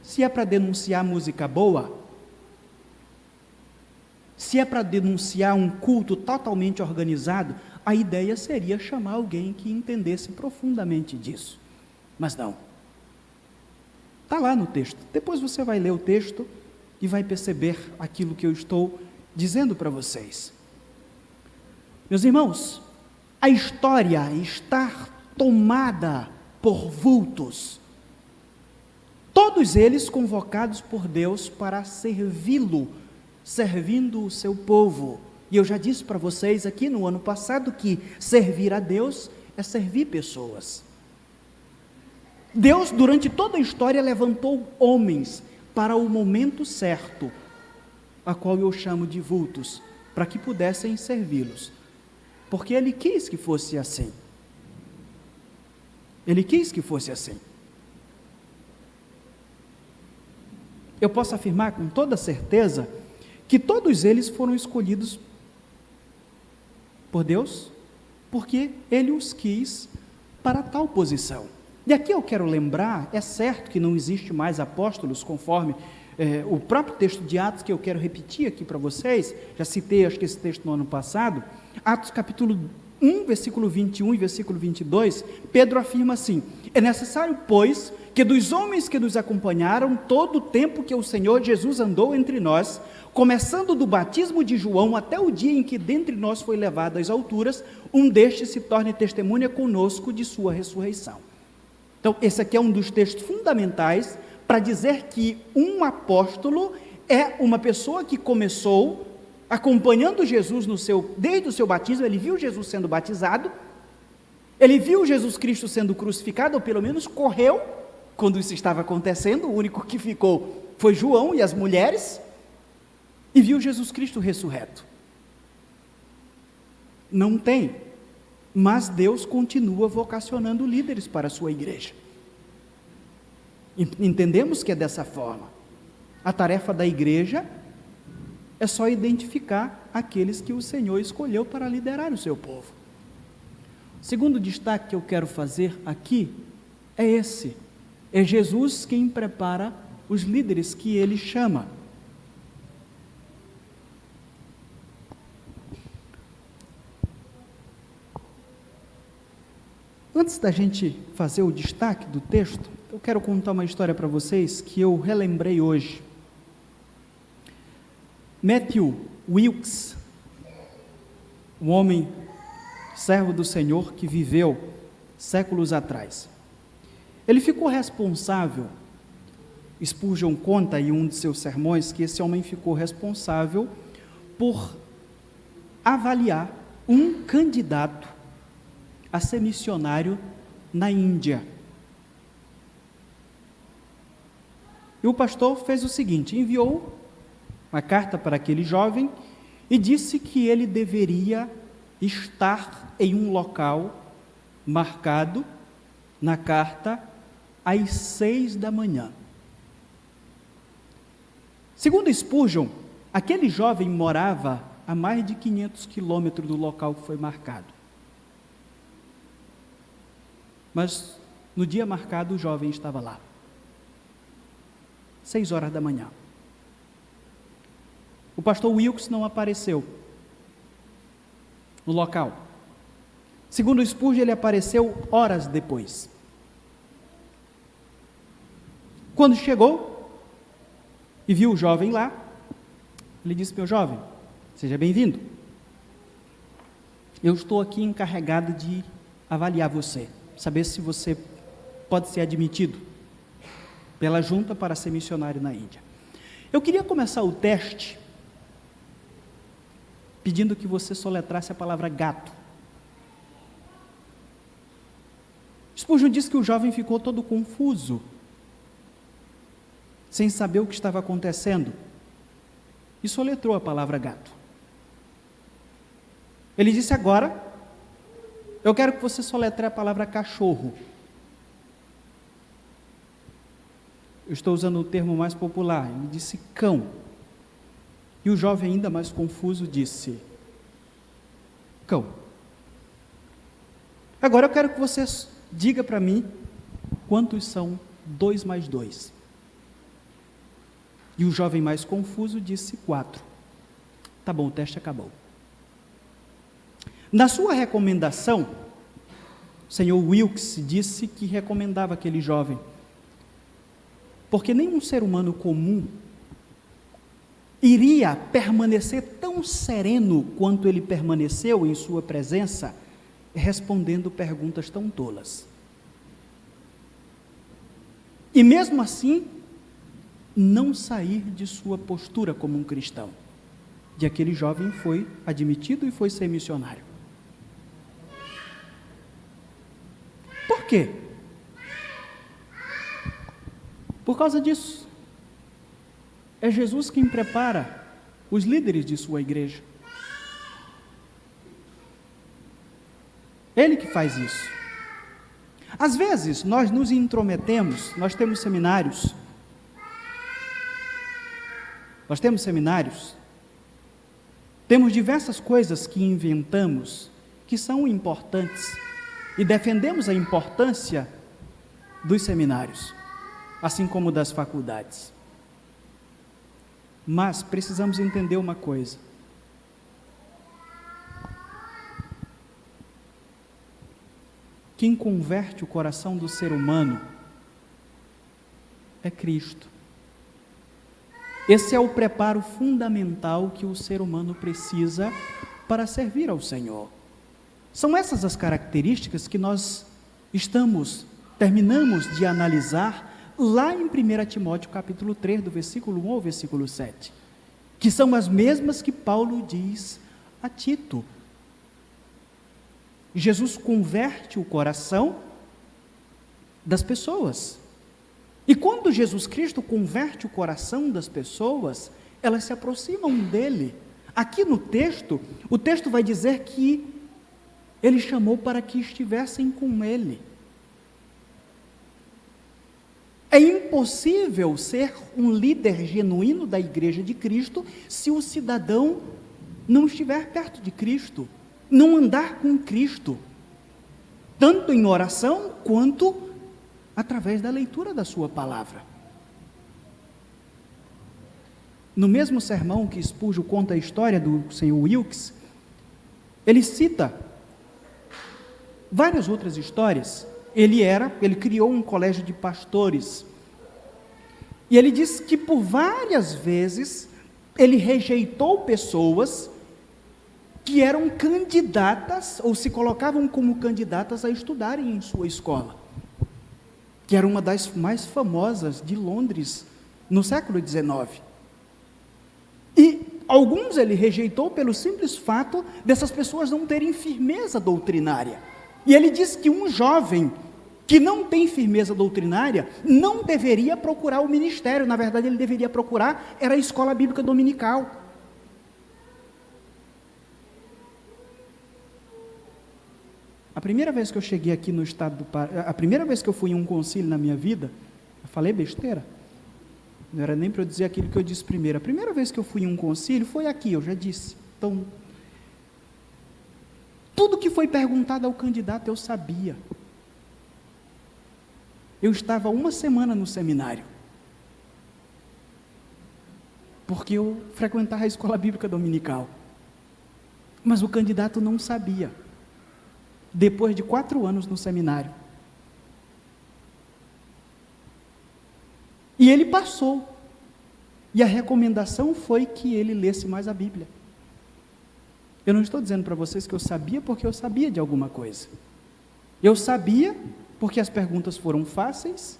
Se é para denunciar música boa, se é para denunciar um culto totalmente organizado, a ideia seria chamar alguém que entendesse profundamente disso. Mas não. Está lá no texto. Depois você vai ler o texto e vai perceber aquilo que eu estou dizendo para vocês. Meus irmãos, a história está tomada por vultos, todos eles convocados por Deus para servi-lo, servindo o seu povo. E eu já disse para vocês aqui no ano passado que servir a Deus é servir pessoas. Deus, durante toda a história, levantou homens para o momento certo, a qual eu chamo de vultos, para que pudessem servi-los, porque Ele quis que fosse assim. Ele quis que fosse assim. Eu posso afirmar com toda certeza que todos eles foram escolhidos por Deus, porque Ele os quis para tal posição. E aqui eu quero lembrar, é certo que não existe mais apóstolos, conforme o próprio texto de Atos, que eu quero repetir aqui para vocês, já citei acho que esse texto no ano passado, Atos capítulo 1, versículo 21 e versículo 22, Pedro afirma assim: é necessário, pois, que dos homens que nos acompanharam todo o tempo que o Senhor Jesus andou entre nós, começando do batismo de João até o dia em que dentre nós foi levado às alturas, um destes se torne testemunha conosco de sua ressurreição. Então, esse aqui é um dos textos fundamentais para dizer que um apóstolo é uma pessoa que começou acompanhando Jesus desde o seu batismo. Ele viu Jesus sendo batizado, ele viu Jesus Cristo sendo crucificado, ou pelo menos correu quando isso estava acontecendo. O único que ficou foi João e as mulheres, e viu Jesus Cristo ressurreto. Não tem, mas Deus continua vocacionando líderes para a sua igreja. Entendemos que é dessa forma. A tarefa da igreja é só identificar aqueles que o Senhor escolheu para liderar o seu povo. O segundo destaque que eu quero fazer aqui é esse: é Jesus quem prepara os líderes que Ele chama. Antes da gente fazer o destaque do texto, eu quero contar uma história para vocês que eu relembrei hoje. Matthew Wilkes, um homem, servo do Senhor, que viveu séculos atrás. Ele ficou responsável, Spurgeon conta em um de seus sermões, que esse homem ficou responsável por avaliar um candidato a ser missionário na Índia. E o pastor fez o seguinte: enviou uma carta para aquele jovem e disse que ele deveria estar em um local marcado na carta às 6 da manhã. Segundo Spurgeon, aquele jovem morava a mais de 500 quilômetros do local que foi marcado. Mas no dia marcado o jovem estava lá. 6 horas da manhã. O pastor Wilkes não apareceu no local. Segundo Spurgeon, ele apareceu horas depois. Quando chegou e viu o jovem lá, ele disse: meu jovem, seja bem-vindo. Eu estou aqui encarregado de avaliar você, saber se você pode ser admitido pela junta para ser missionário na Índia. Eu queria começar o teste pedindo que você soletrasse a palavra gato. Spurgeon disse que o jovem ficou todo confuso, sem saber o que estava acontecendo, e soletrou a palavra gato. Ele disse: agora, eu quero que você soletre a palavra cachorro. Eu estou usando o termo mais popular. Ele disse cão. E o jovem, ainda mais confuso, disse cão. Agora eu quero que você diga para mim quantos são 2 mais 2. E o jovem mais confuso disse 4. Tá bom, o teste acabou. Na sua recomendação, o senhor Wilkes disse que recomendava aquele jovem, porque nenhum ser humano comum iria permanecer tão sereno quanto ele permaneceu em sua presença, respondendo perguntas tão tolas. E mesmo assim, não sair de sua postura como um cristão. E aquele jovem foi admitido e foi ser missionário. Por quê? Por causa disso. É Jesus quem prepara os líderes de sua igreja. Ele que faz isso. Às vezes, nós nos intrometemos, nós temos seminários, temos diversas coisas que inventamos, que são importantes, e defendemos a importância dos seminários, assim como das faculdades. Mas precisamos entender uma coisa: quem converte o coração do ser humano é Cristo. Esse é o preparo fundamental que o ser humano precisa para servir ao Senhor. São essas as características que nós terminamos de analisar lá em 1 Timóteo capítulo 3, do versículo 1 ao versículo 7, que são as mesmas que Paulo diz a Tito. Jesus converte o coração das pessoas. E quando Jesus Cristo converte o coração das pessoas, elas se aproximam dele. Aqui no texto, o texto vai dizer que ele chamou para que estivessem com ele. É impossível ser um líder genuíno da igreja de Cristo se o cidadão não estiver perto de Cristo, não andar com Cristo, tanto em oração quanto através da leitura da sua palavra. No mesmo sermão que Spurgeon conta a história do senhor Wilkes, ele cita várias outras histórias. Ele criou um colégio de pastores, e ele diz que por várias vezes ele rejeitou pessoas que eram candidatas, ou se colocavam como candidatas a estudarem em sua escola, que era uma das mais famosas de Londres no século XIX. E alguns ele rejeitou pelo simples fato dessas pessoas não terem firmeza doutrinária. E ele diz que um jovem que não tem firmeza doutrinária não deveria procurar o ministério. Na verdade, ele deveria procurar era a escola bíblica dominical. A primeira vez que eu cheguei aqui no estado do Pará, a primeira vez que eu fui em um concílio na minha vida, eu falei besteira. Não era nem para eu dizer aquilo que eu disse primeiro. A primeira vez que eu fui em um concílio foi aqui, eu já disse. Então, tudo que foi perguntado ao candidato eu sabia. Eu estava 1 semana no seminário, porque eu frequentava a escola bíblica dominical. Mas o candidato não sabia. Depois de 4 anos no seminário. E ele passou. E a recomendação foi que ele lesse mais a Bíblia. Eu não estou dizendo para vocês que eu sabia porque eu sabia de alguma coisa. Eu sabia porque as perguntas foram fáceis,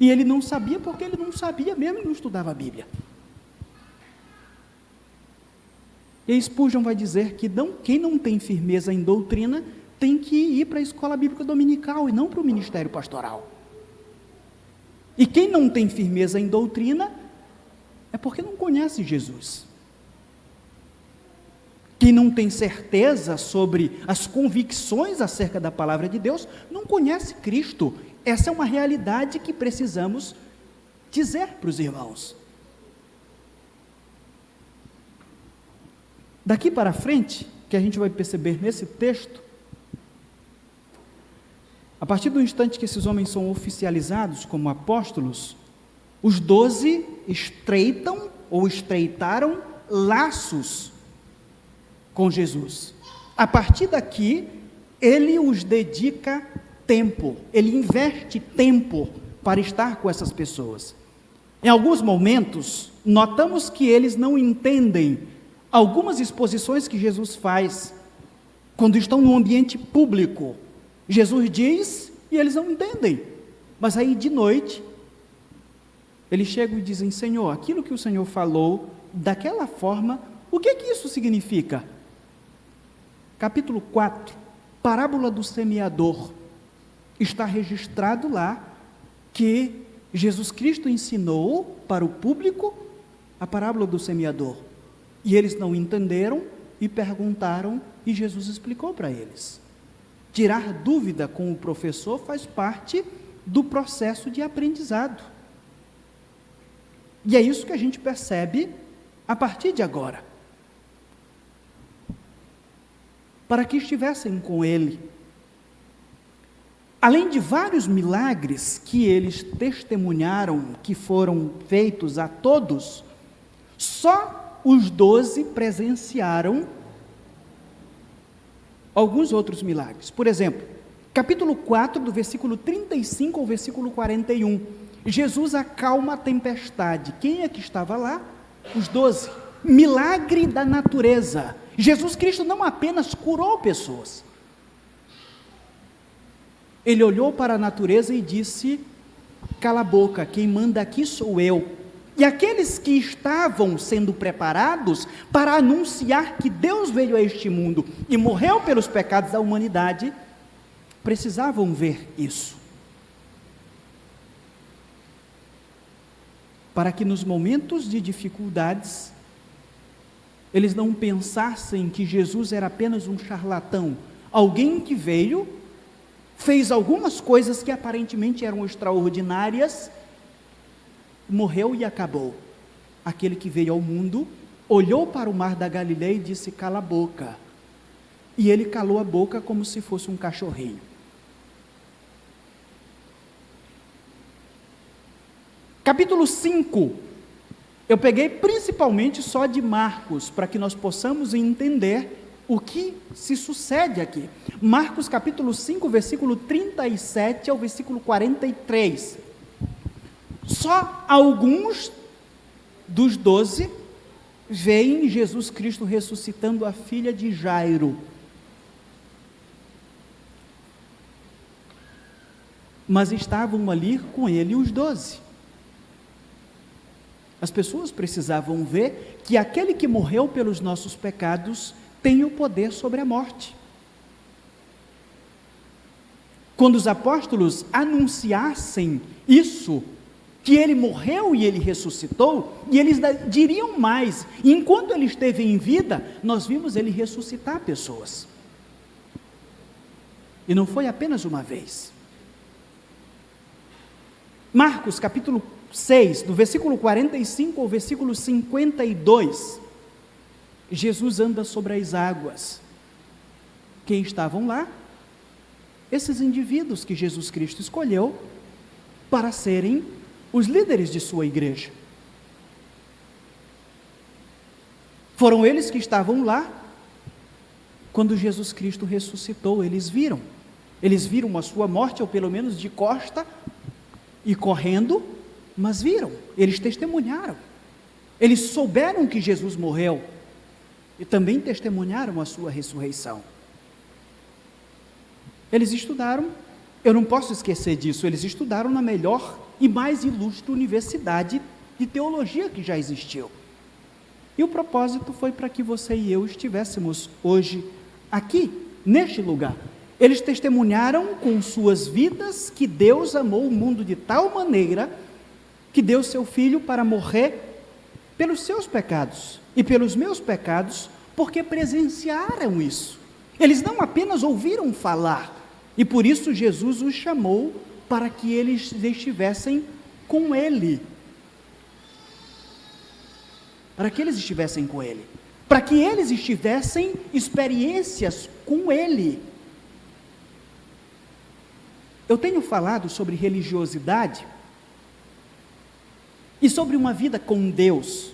e ele não sabia porque ele não sabia mesmo e não estudava a Bíblia. E Spurgeon vai dizer que quem não tem firmeza em doutrina tem que ir para a escola bíblica dominical e não para o ministério pastoral. E quem não tem firmeza em doutrina é porque não conhece Jesus. Quem não tem certeza sobre as convicções acerca da palavra de Deus, não conhece Cristo. Essa é uma realidade que precisamos dizer para os irmãos. Daqui para frente, que a gente vai perceber nesse texto, a partir do instante que esses homens são oficializados como apóstolos, os 12 estreitam ou estreitaram laços com Jesus. A partir daqui, ele os dedica tempo, ele investe tempo para estar com essas pessoas. Em alguns momentos, notamos que eles não entendem algumas exposições que Jesus faz quando estão no ambiente público. Jesus diz e eles não entendem, mas aí de noite eles chegam e dizem: Senhor, aquilo que o Senhor falou daquela forma, o que isso significa? Capítulo 4, parábola do semeador, está registrado lá que Jesus Cristo ensinou para o público a parábola do semeador, e eles não entenderam e perguntaram, e Jesus explicou para eles. Tirar dúvida com o professor faz parte do processo de aprendizado. E é isso que a gente percebe a partir de agora. Para que estivessem com ele, além de vários milagres que eles testemunharam, que foram feitos a todos, só os 12 presenciaram alguns outros milagres. Por exemplo, capítulo 4, do versículo 35 ao versículo 41, Jesus acalma a tempestade. Quem é que estava lá? Os 12. Milagre da natureza. Jesus Cristo não apenas curou pessoas, ele olhou para a natureza e disse: cala a boca, quem manda aqui sou eu. E aqueles que estavam sendo preparados para anunciar que Deus veio a este mundo e morreu pelos pecados da humanidade, precisavam ver isso, para que nos momentos de dificuldades, eles não pensassem que Jesus era apenas um charlatão, alguém que veio, fez algumas coisas que aparentemente eram extraordinárias, morreu e acabou. Aquele que veio ao mundo, olhou para o mar da Galileia e disse: cala a boca. E ele calou a boca como se fosse um cachorrinho. Capítulo 5, eu peguei principalmente só de Marcos, para que nós possamos entender o que se sucede aqui. Marcos capítulo 5, versículo 37 ao versículo 43. Só alguns dos 12 veem Jesus Cristo ressuscitando a filha de Jairo. Mas estavam ali com ele os 12. As pessoas precisavam ver que aquele que morreu pelos nossos pecados tem o poder sobre a morte. Quando os apóstolos anunciassem isso, que ele morreu e ele ressuscitou, e eles diriam mais: enquanto ele esteve em vida, nós vimos ele ressuscitar pessoas. E não foi apenas uma vez. Marcos capítulo 6, do versículo 45 ao versículo 52, Jesus anda sobre as águas. Quem estavam lá? Esses indivíduos que Jesus Cristo escolheu para serem os líderes de sua igreja. Foram eles que estavam lá quando Jesus Cristo ressuscitou. Eles viram a sua morte, ou pelo menos de costa e correndo, mas viram, eles testemunharam, eles souberam que Jesus morreu e também testemunharam a sua ressurreição. Eles estudaram, eu não posso esquecer disso, eles estudaram na melhor e mais ilustre universidade de teologia que já existiu. E o propósito foi para que você e eu estivéssemos hoje aqui, neste lugar. Eles testemunharam com suas vidas que Deus amou o mundo de tal maneira que deu seu Filho para morrer pelos seus pecados e pelos meus pecados, porque presenciaram isso. Eles não apenas ouviram falar, e por isso Jesus os chamou para que eles estivessem com Ele. Para que eles estivessem com Ele. Para que eles estivessem experiências com Ele. Eu tenho falado sobre religiosidade e sobre uma vida com Deus.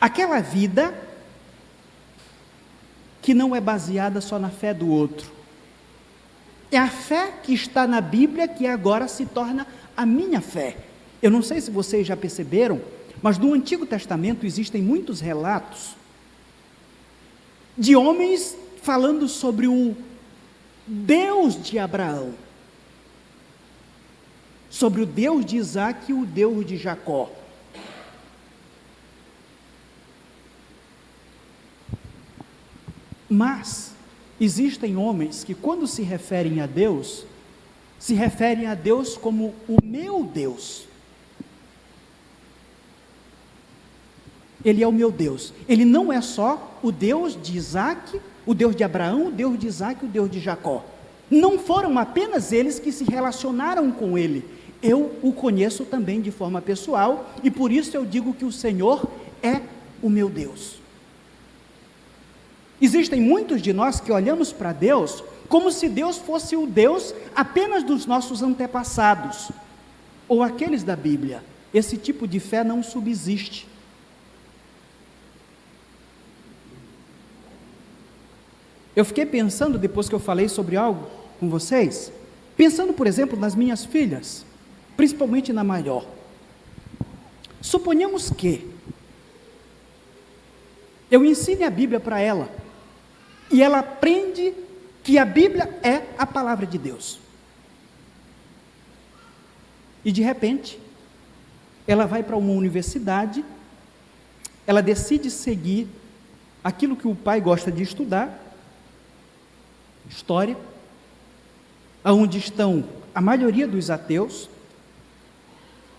Aquela vida que não é baseada só na fé do outro. É a fé que está na Bíblia que agora se torna a minha fé. Eu não sei se vocês já perceberam, mas no Antigo Testamento existem muitos relatos de homens falando sobre o Deus de Abraão, sobre o Deus de Isaac e o Deus de Jacó. Mas existem homens que, quando se referem a Deus como o meu Deus. Ele é o meu Deus. Ele não é só o Deus de Isaac, o Deus de Abraão, o Deus de Isaac, o Deus de Jacó. Não foram apenas eles que se relacionaram com Ele. Eu o conheço também de forma pessoal, e por isso eu digo que o Senhor é o meu Deus. Existem muitos de nós que olhamos para Deus como se Deus fosse o Deus apenas dos nossos antepassados, ou aqueles da Bíblia. Esse tipo de fé não subsiste. Eu fiquei pensando, depois que eu falei sobre algo com vocês, pensando, por exemplo, nas minhas filhas, principalmente na maior. Suponhamos que eu ensine a Bíblia para ela, e ela aprende que a Bíblia é a palavra de Deus. E de repente, ela vai para uma universidade, ela decide seguir aquilo que o pai gosta de estudar, história, onde estão a maioria dos ateus,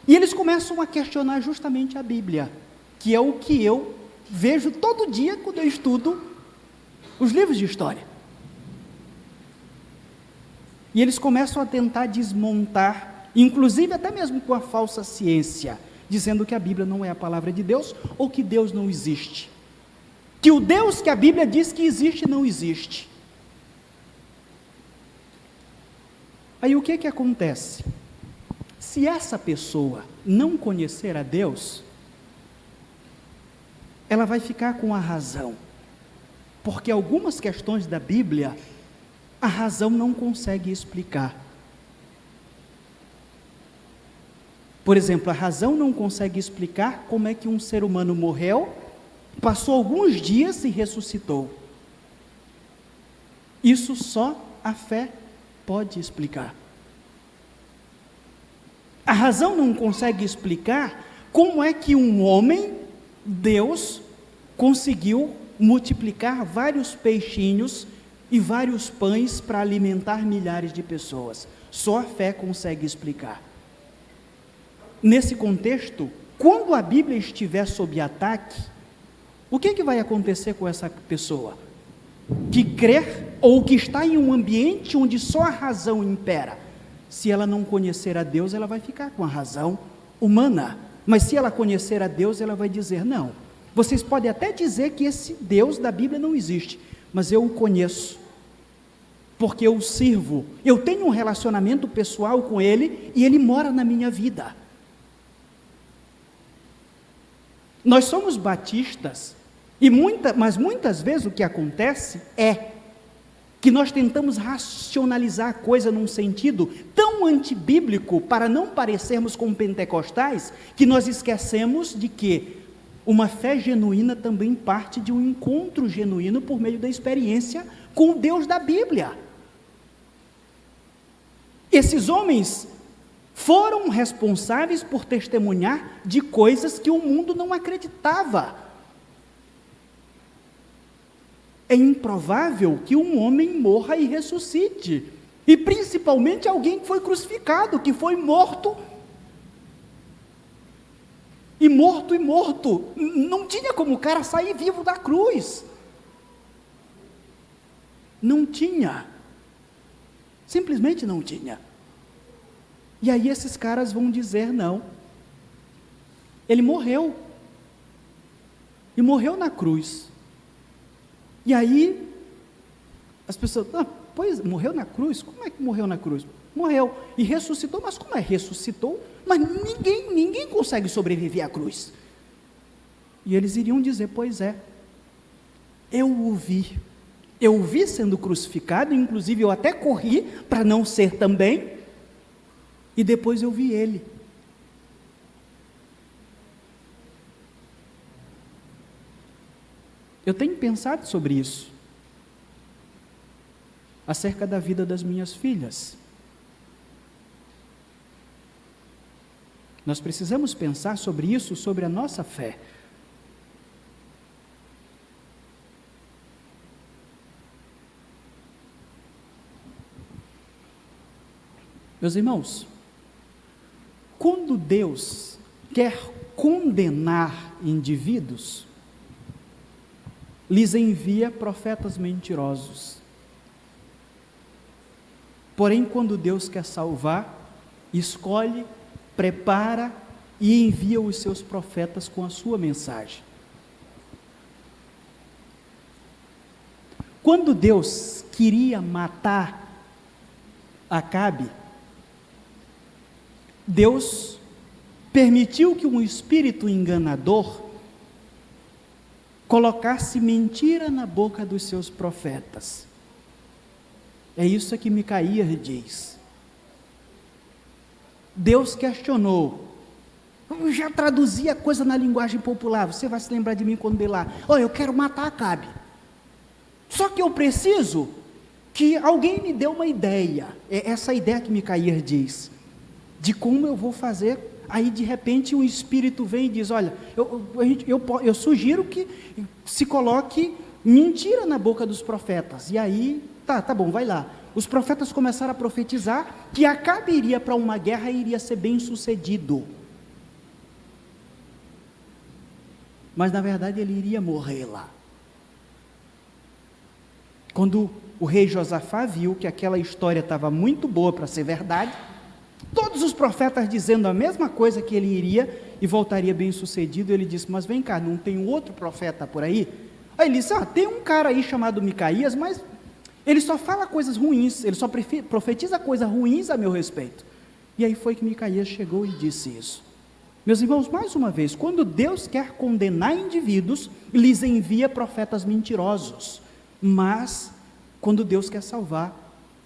e eles começam a questionar justamente a Bíblia, que é o que eu vejo todo dia quando eu estudo os livros de história. E eles começam a tentar desmontar, inclusive até mesmo com a falsa ciência, dizendo que a Bíblia não é a palavra de Deus, ou que Deus não existe, que o Deus que a Bíblia diz que existe, não existe. Aí o que acontece? Se essa pessoa não conhecer a Deus, ela vai ficar com a razão, porque algumas questões da Bíblia, a razão não consegue explicar. Por exemplo, a razão não consegue explicar como é que um ser humano morreu, passou alguns dias e ressuscitou. Isso só a fé pode explicar. A razão não consegue explicar como é que um homem, Deus, conseguiu multiplicar vários peixinhos e vários pães para alimentar milhares de pessoas. Só a fé consegue explicar. Nesse contexto, quando a Bíblia estiver sob ataque, o que vai acontecer com essa pessoa? Que crer ou que está em um ambiente onde só a razão impera. Se ela não conhecer a Deus, ela vai ficar com a razão humana, mas se ela conhecer a Deus, ela vai dizer: não, vocês podem até dizer que esse Deus da Bíblia não existe, mas eu o conheço, porque eu o sirvo, eu tenho um relacionamento pessoal com Ele, e Ele mora na minha vida. Nós somos batistas, mas muitas vezes o que acontece é que nós tentamos racionalizar a coisa num sentido tão antibíblico, para não parecermos com pentecostais, que nós esquecemos de que uma fé genuína também parte de um encontro genuíno por meio da experiência com o Deus da Bíblia. Esses homens foram responsáveis por testemunhar de coisas que o mundo não acreditava. É improvável que um homem morra e ressuscite, e principalmente alguém que foi crucificado, que foi morto, e morto, não tinha como o cara sair vivo da cruz, não tinha, simplesmente não tinha. E aí esses caras vão dizer: não, ele morreu, e morreu na cruz. E aí, as pessoas: pois, morreu na cruz? Como é que morreu na cruz? Morreu, e ressuscitou, mas como é? Ressuscitou, mas ninguém consegue sobreviver à cruz. E eles iriam dizer: pois é, eu o vi sendo crucificado, inclusive eu até corri para não ser também, e depois eu vi ele. Eu tenho pensado sobre isso, acerca da vida das minhas filhas. Nós precisamos pensar sobre isso, sobre a nossa fé. Meus irmãos, quando Deus quer condenar indivíduos, lhes envia profetas mentirosos. Porém, quando Deus quer salvar, escolhe, prepara e envia os seus profetas com a sua mensagem. Quando Deus queria matar Acabe, Deus permitiu que um espírito enganador colocasse mentira na boca dos seus profetas. É isso que Micaías diz. Deus questionou. Eu já traduzi a coisa na linguagem popular, você vai se lembrar de mim quando der lá: eu quero matar Acabe, só que eu preciso que alguém me dê uma ideia. É essa ideia que Micaías diz, de como eu vou fazer. Aí de repente um espírito vem e diz: olha, eu sugiro que se coloque mentira na boca dos profetas. E aí, tá bom, vai lá. Os profetas começaram a profetizar que Acabe iria para uma guerra e iria ser bem sucedido, mas na verdade ele iria morrer lá. Quando o rei Josafá viu que aquela história estava muito boa para ser verdade, todos os profetas dizendo a mesma coisa, que ele iria e voltaria bem sucedido, ele disse: mas vem cá, não tem outro profeta por aí? Aí ele disse: tem um cara aí chamado Micaías, mas ele só fala coisas ruins, ele só profetiza coisas ruins a meu respeito. E aí foi que Micaías chegou e disse isso. Meus irmãos, mais uma vez, quando Deus quer condenar indivíduos, lhes envia profetas mentirosos, mas quando Deus quer salvar,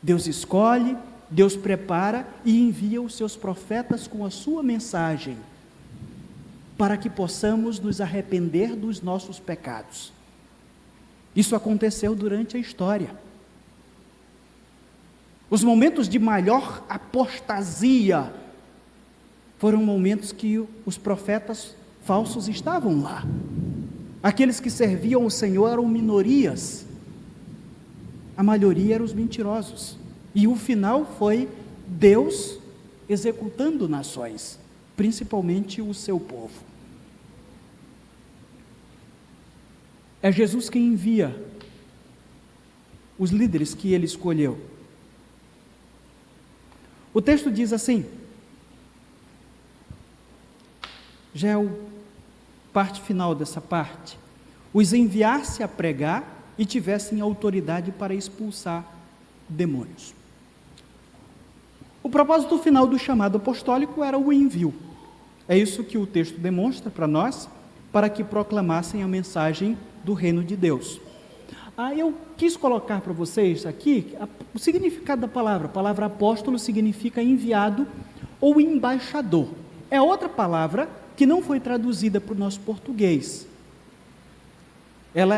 Deus escolhe, Deus prepara e envia os seus profetas com a sua mensagem, para que possamos nos arrepender dos nossos pecados. Isso aconteceu durante a história. Os momentos de maior apostasia foram momentos que os profetas falsos estavam lá. Aqueles que serviam o Senhor eram minorias, a maioria eram os mentirosos. E o final foi Deus executando nações, principalmente o seu povo. É Jesus quem envia os líderes que ele escolheu. O texto diz assim, já é a parte final dessa parte, os enviasse a pregar e tivessem autoridade para expulsar demônios. O propósito final do chamado apostólico era o envio. É isso que o texto demonstra para nós, para que proclamassem a mensagem do reino de Deus. Eu quis colocar para vocês aqui o significado da palavra. A palavra apóstolo significa enviado ou embaixador. É outra palavra que não foi traduzida para o nosso português.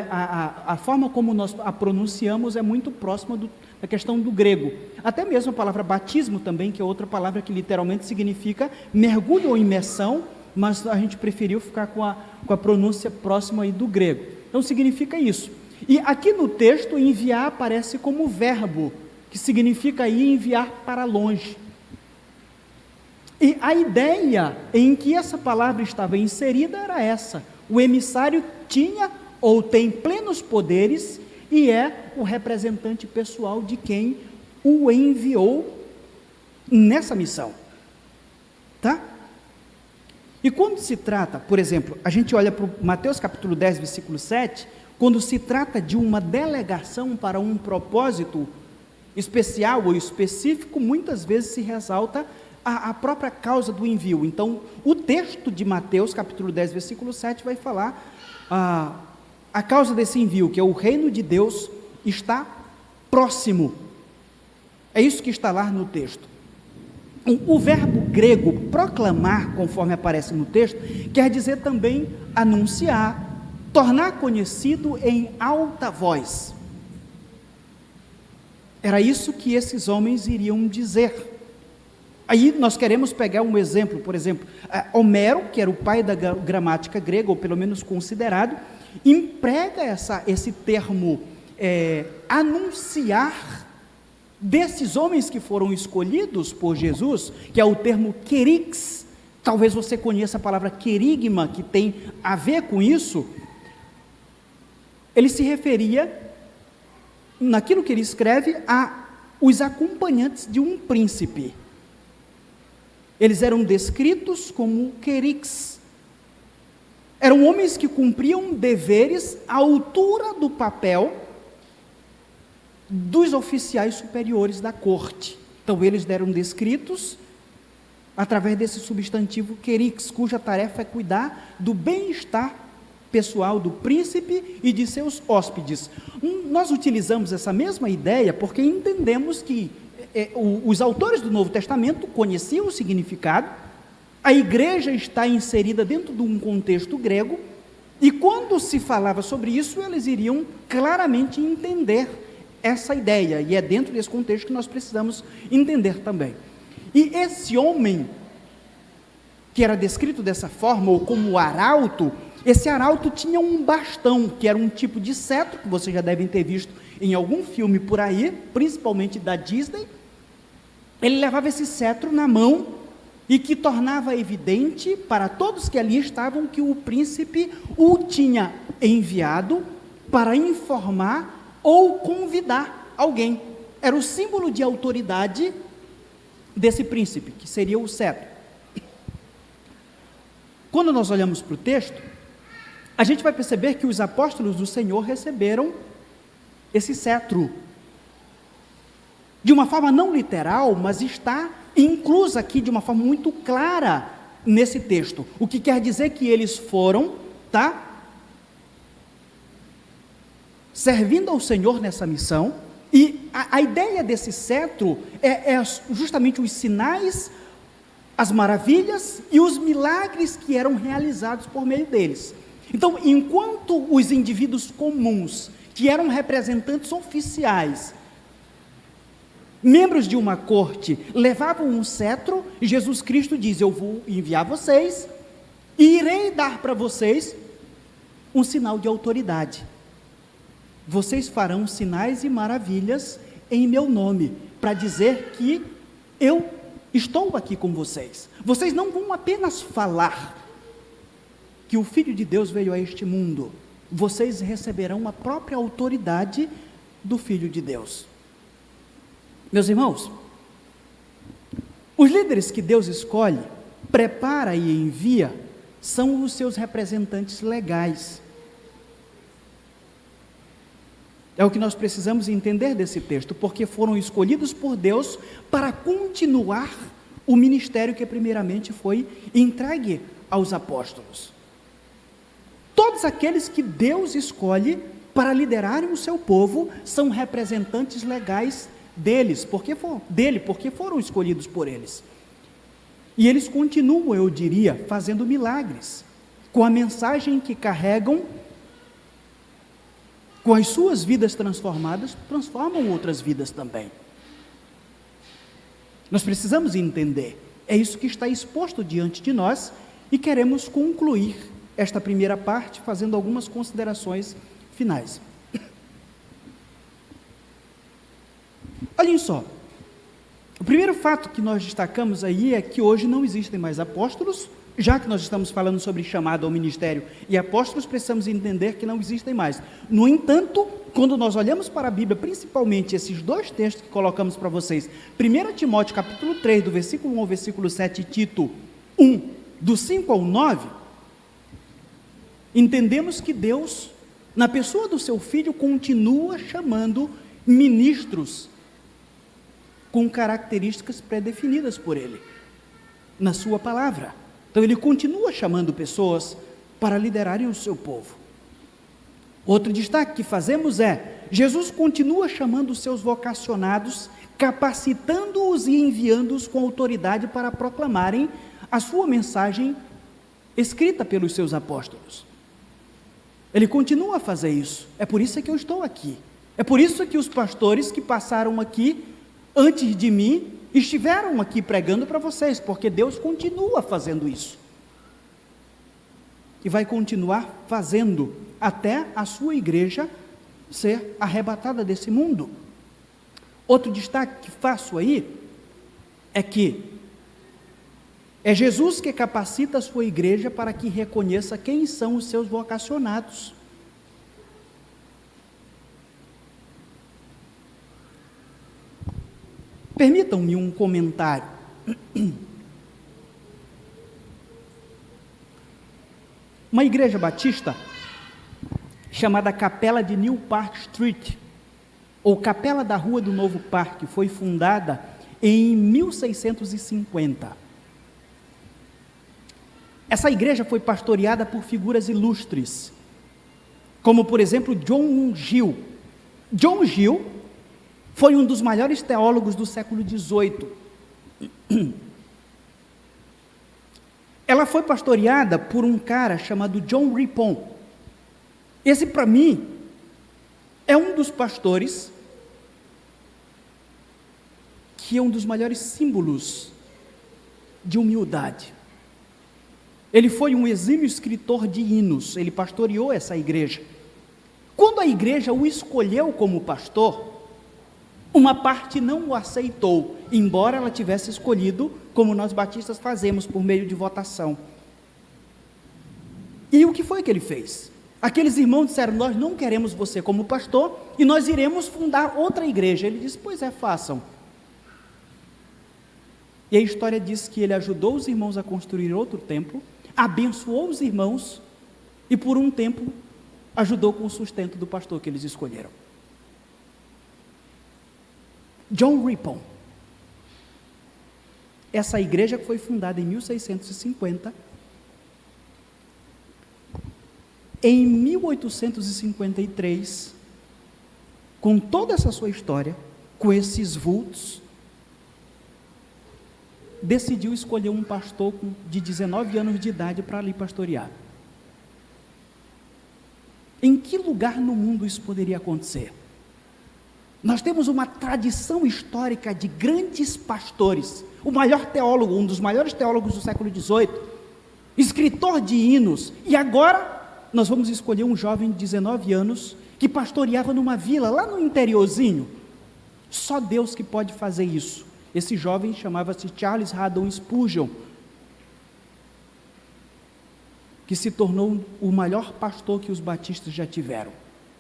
A forma como nós a pronunciamos é muito próxima da questão do grego. Até mesmo a palavra batismo também, que é outra palavra que literalmente significa mergulho ou imersão, mas a gente preferiu ficar com a pronúncia próxima aí do grego. Então significa isso. E aqui no texto, enviar aparece como verbo, que significa aí enviar para longe. E a ideia em que essa palavra estava inserida era essa: o emissário tinha ou tem plenos poderes e é o representante pessoal de quem o enviou nessa missão. Tá? E quando se trata, por exemplo, a gente olha para Mateus capítulo 10, versículo 7, quando se trata de uma delegação para um propósito especial ou específico, muitas vezes se ressalta a própria causa do envio. Então, o texto de Mateus capítulo 10, versículo 7 vai falar a causa desse envio, que é o reino de Deus está próximo. É isso que está lá no texto. O verbo grego proclamar, conforme aparece no texto, quer dizer também anunciar, tornar conhecido em alta voz. Era isso que esses homens iriam dizer. Aí nós queremos pegar um exemplo, por exemplo, Homero, que era o pai da gramática grega, ou pelo menos considerado, emprega esse termo anunciar desses homens que foram escolhidos por Jesus, que é o termo querix. Talvez você conheça a palavra querigma, que tem a ver com isso. Ele se referia, naquilo que ele escreve, a os acompanhantes de um príncipe. Eles eram descritos como querix. Eram homens que cumpriam deveres à altura do papel dos oficiais superiores da corte. Então eles eram descritos através desse substantivo querix, cuja tarefa é cuidar do bem-estar pessoal do príncipe e de seus hóspedes. Nós utilizamos essa mesma ideia porque entendemos que os autores do Novo Testamento conheciam o significado, a igreja está inserida dentro de um contexto grego, e quando se falava sobre isso, eles iriam claramente entender essa ideia, e é dentro desse contexto que nós precisamos entender também. E esse homem, que era descrito dessa forma, ou como arauto, esse arauto tinha um bastão, que era um tipo de cetro, que vocês já devem ter visto em algum filme por aí, principalmente da Disney. Ele levava esse cetro na mão, e que tornava evidente para todos que ali estavam que o príncipe o tinha enviado para informar ou convidar alguém. Era o símbolo de autoridade desse príncipe, que seria o cetro. Quando nós olhamos para o texto, a gente vai perceber que os apóstolos do Senhor receberam esse cetro de uma forma não literal, mas está inclusa aqui de uma forma muito clara nesse texto, o que quer dizer que eles foram, servindo ao Senhor nessa missão, e a ideia desse cetro é justamente os sinais, as maravilhas e os milagres que eram realizados por meio deles. Então, enquanto os indivíduos comuns, que eram representantes oficiais, membros de uma corte, levavam um cetro, e Jesus Cristo diz: eu vou enviar vocês, e irei dar para vocês um sinal de autoridade. Vocês farão sinais e maravilhas em meu nome, para dizer que eu estou aqui com vocês. Vocês não vão apenas falar que o Filho de Deus veio a este mundo, vocês receberão a própria autoridade do Filho de Deus. Meus irmãos, os líderes que Deus escolhe, prepara e envia, são os seus representantes legais. É o que nós precisamos entender desse texto, porque foram escolhidos por Deus para continuar o ministério que primeiramente foi entregue aos apóstolos. Todos aqueles que Deus escolhe para liderarem o seu povo são representantes legais deles, porque foram escolhidos por eles. E eles continuam, eu diria, fazendo milagres, com a mensagem que carregam, com as suas vidas transformadas, transformam outras vidas também. Nós precisamos entender, é isso que está exposto diante de nós, e queremos concluir esta primeira parte fazendo algumas considerações finais. Olhem só, o primeiro fato que nós destacamos aí é que hoje não existem mais apóstolos. Já que nós estamos falando sobre chamado ao ministério e apóstolos, precisamos entender que não existem mais. No entanto, quando nós olhamos para a Bíblia, principalmente esses dois textos que colocamos para vocês, 1 Timóteo capítulo 3, do versículo 1 ao versículo 7, e Tito 1, do 5 ao 9, entendemos que Deus, na pessoa do seu Filho, continua chamando ministros com características pré-definidas por Ele, na sua palavra. Então ele continua chamando pessoas para liderarem o seu povo. Outro destaque que fazemos é, Jesus continua chamando os seus vocacionados, capacitando-os e enviando-os com autoridade para proclamarem a sua mensagem escrita pelos seus apóstolos. Ele continua a fazer isso. É por isso que eu estou aqui. É por isso que os pastores que passaram aqui antes de mim estiveram aqui pregando para vocês, porque Deus continua fazendo isso. E vai continuar fazendo até a sua igreja ser arrebatada desse mundo. Outro destaque que faço aí é que é Jesus que capacita a sua igreja para que reconheça quem são os seus vocacionados. Permitam-me um comentário. Uma igreja batista chamada Capela de New Park Street, ou Capela da Rua do Novo Parque, foi fundada em 1650. Essa igreja foi pastoreada por figuras ilustres, como por exemplo John Gill. John Gill foi um dos maiores teólogos do século XVIII. Ela foi pastoreada por um cara chamado John Ripon. Esse, para mim, é um dos pastores que é um dos maiores símbolos de humildade. Ele foi um exímio escritor de hinos, ele pastoreou essa igreja. Quando a igreja o escolheu como pastor, uma parte não o aceitou, embora ela tivesse escolhido, como nós batistas fazemos, por meio de votação. E o que foi que ele fez? Aqueles irmãos disseram, nós não queremos você como pastor, e nós iremos fundar outra igreja. Ele disse, pois é, façam. E a história diz que ele ajudou os irmãos a construir outro templo, abençoou os irmãos, e por um tempo ajudou com o sustento do pastor que eles escolheram. John Ripon. Essa igreja que foi fundada em 1650, em 1853, com toda essa sua história, com esses vultos, decidiu escolher um pastor de 19 anos de idade para ali pastorear. Em que lugar no mundo isso poderia acontecer? Nós temos uma tradição histórica de grandes pastores, o maior teólogo, um dos maiores teólogos do século XVIII, escritor de hinos, e agora nós vamos escolher um jovem de 19 anos que pastoreava numa vila lá no interiorzinho. Só Deus que pode fazer isso. Esse jovem chamava-se Charles Haddon Spurgeon, que se tornou o maior pastor que os batistas já tiveram,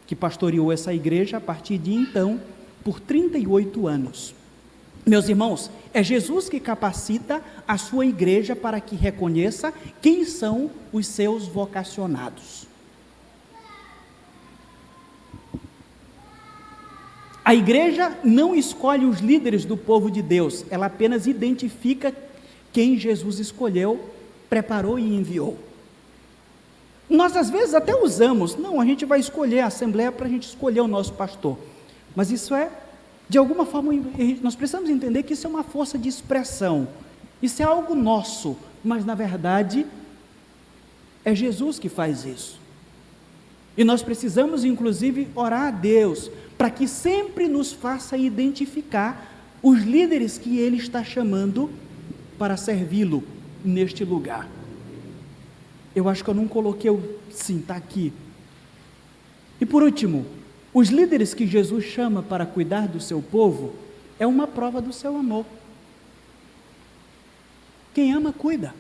que que pastoreou essa igreja a partir de então, por 38 anos. Meus irmãos, é Jesus que capacita a sua igreja para que reconheça quem são os seus vocacionados. A igreja não escolhe os líderes do povo de Deus, ela apenas identifica quem Jesus escolheu, preparou e enviou. Nós às vezes até usamos, não, a gente vai escolher a assembleia para a gente escolher o nosso pastor, mas isso é, de alguma forma, nós precisamos entender que isso é uma força de expressão, isso é algo nosso, mas na verdade é Jesus que faz isso. E nós precisamos inclusive orar a Deus para que sempre nos faça identificar os líderes que Ele está chamando para servi-lo neste lugar. Eu acho que eu não coloquei sim, está aqui. E por último, os líderes que Jesus chama para cuidar do seu povo, é uma prova do seu amor. Quem ama, cuida.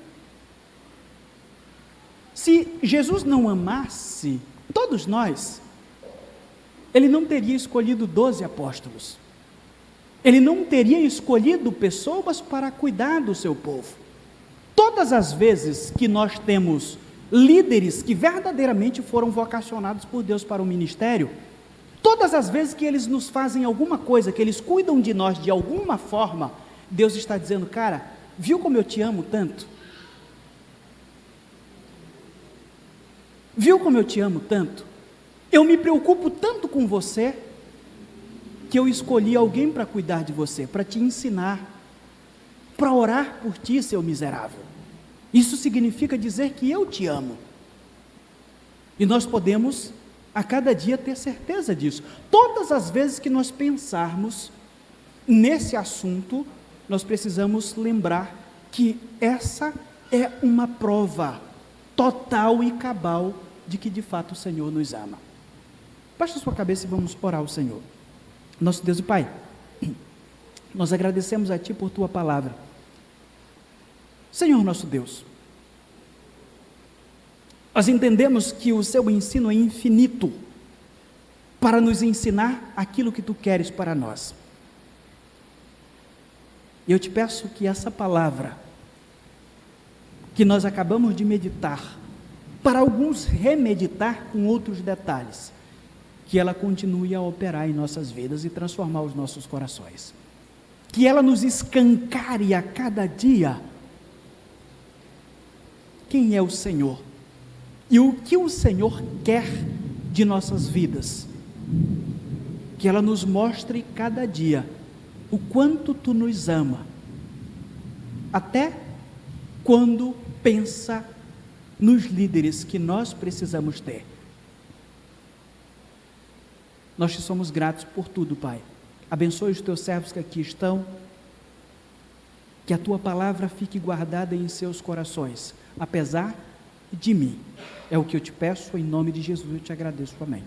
Se Jesus não amasse todos nós, Ele não teria escolhido 12 apóstolos. Ele não teria escolhido pessoas para cuidar do seu povo. Todas as vezes que nós temos líderes que verdadeiramente foram vocacionados por Deus para o ministério, todas as vezes que eles nos fazem alguma coisa, que eles cuidam de nós de alguma forma, Deus está dizendo, cara, viu como eu te amo tanto? Viu como eu te amo tanto? Eu me preocupo tanto com você, que eu escolhi alguém para cuidar de você, para te ensinar, para orar por ti, seu miserável. Isso significa dizer que eu te amo. E nós podemos, a cada dia, ter certeza disso. Todas as vezes que nós pensarmos nesse assunto, nós precisamos lembrar que essa é uma prova total e cabal de que de fato o Senhor nos ama. Baixe a sua cabeça e vamos orar ao Senhor. Nosso Deus e Pai, nós agradecemos a Ti por Tua palavra. Senhor nosso Deus, nós entendemos que o Seu ensino é infinito para nos ensinar aquilo que Tu queres para nós. E eu Te peço que essa palavra, que nós acabamos de meditar, para alguns remeditar com outros detalhes, que ela continue a operar em nossas vidas e transformar os nossos corações. Que ela nos escancare a cada dia quem é o Senhor e o que o Senhor quer de nossas vidas. Que ela nos mostre cada dia o quanto Tu nos ama, até quando pensa nos líderes que nós precisamos ter. Nós Te somos gratos por tudo, Pai. Abençoe os Teus servos que aqui estão, que a Tua palavra fique guardada em seus corações, apesar de mim. É o que eu Te peço, em nome de Jesus eu Te agradeço, amém.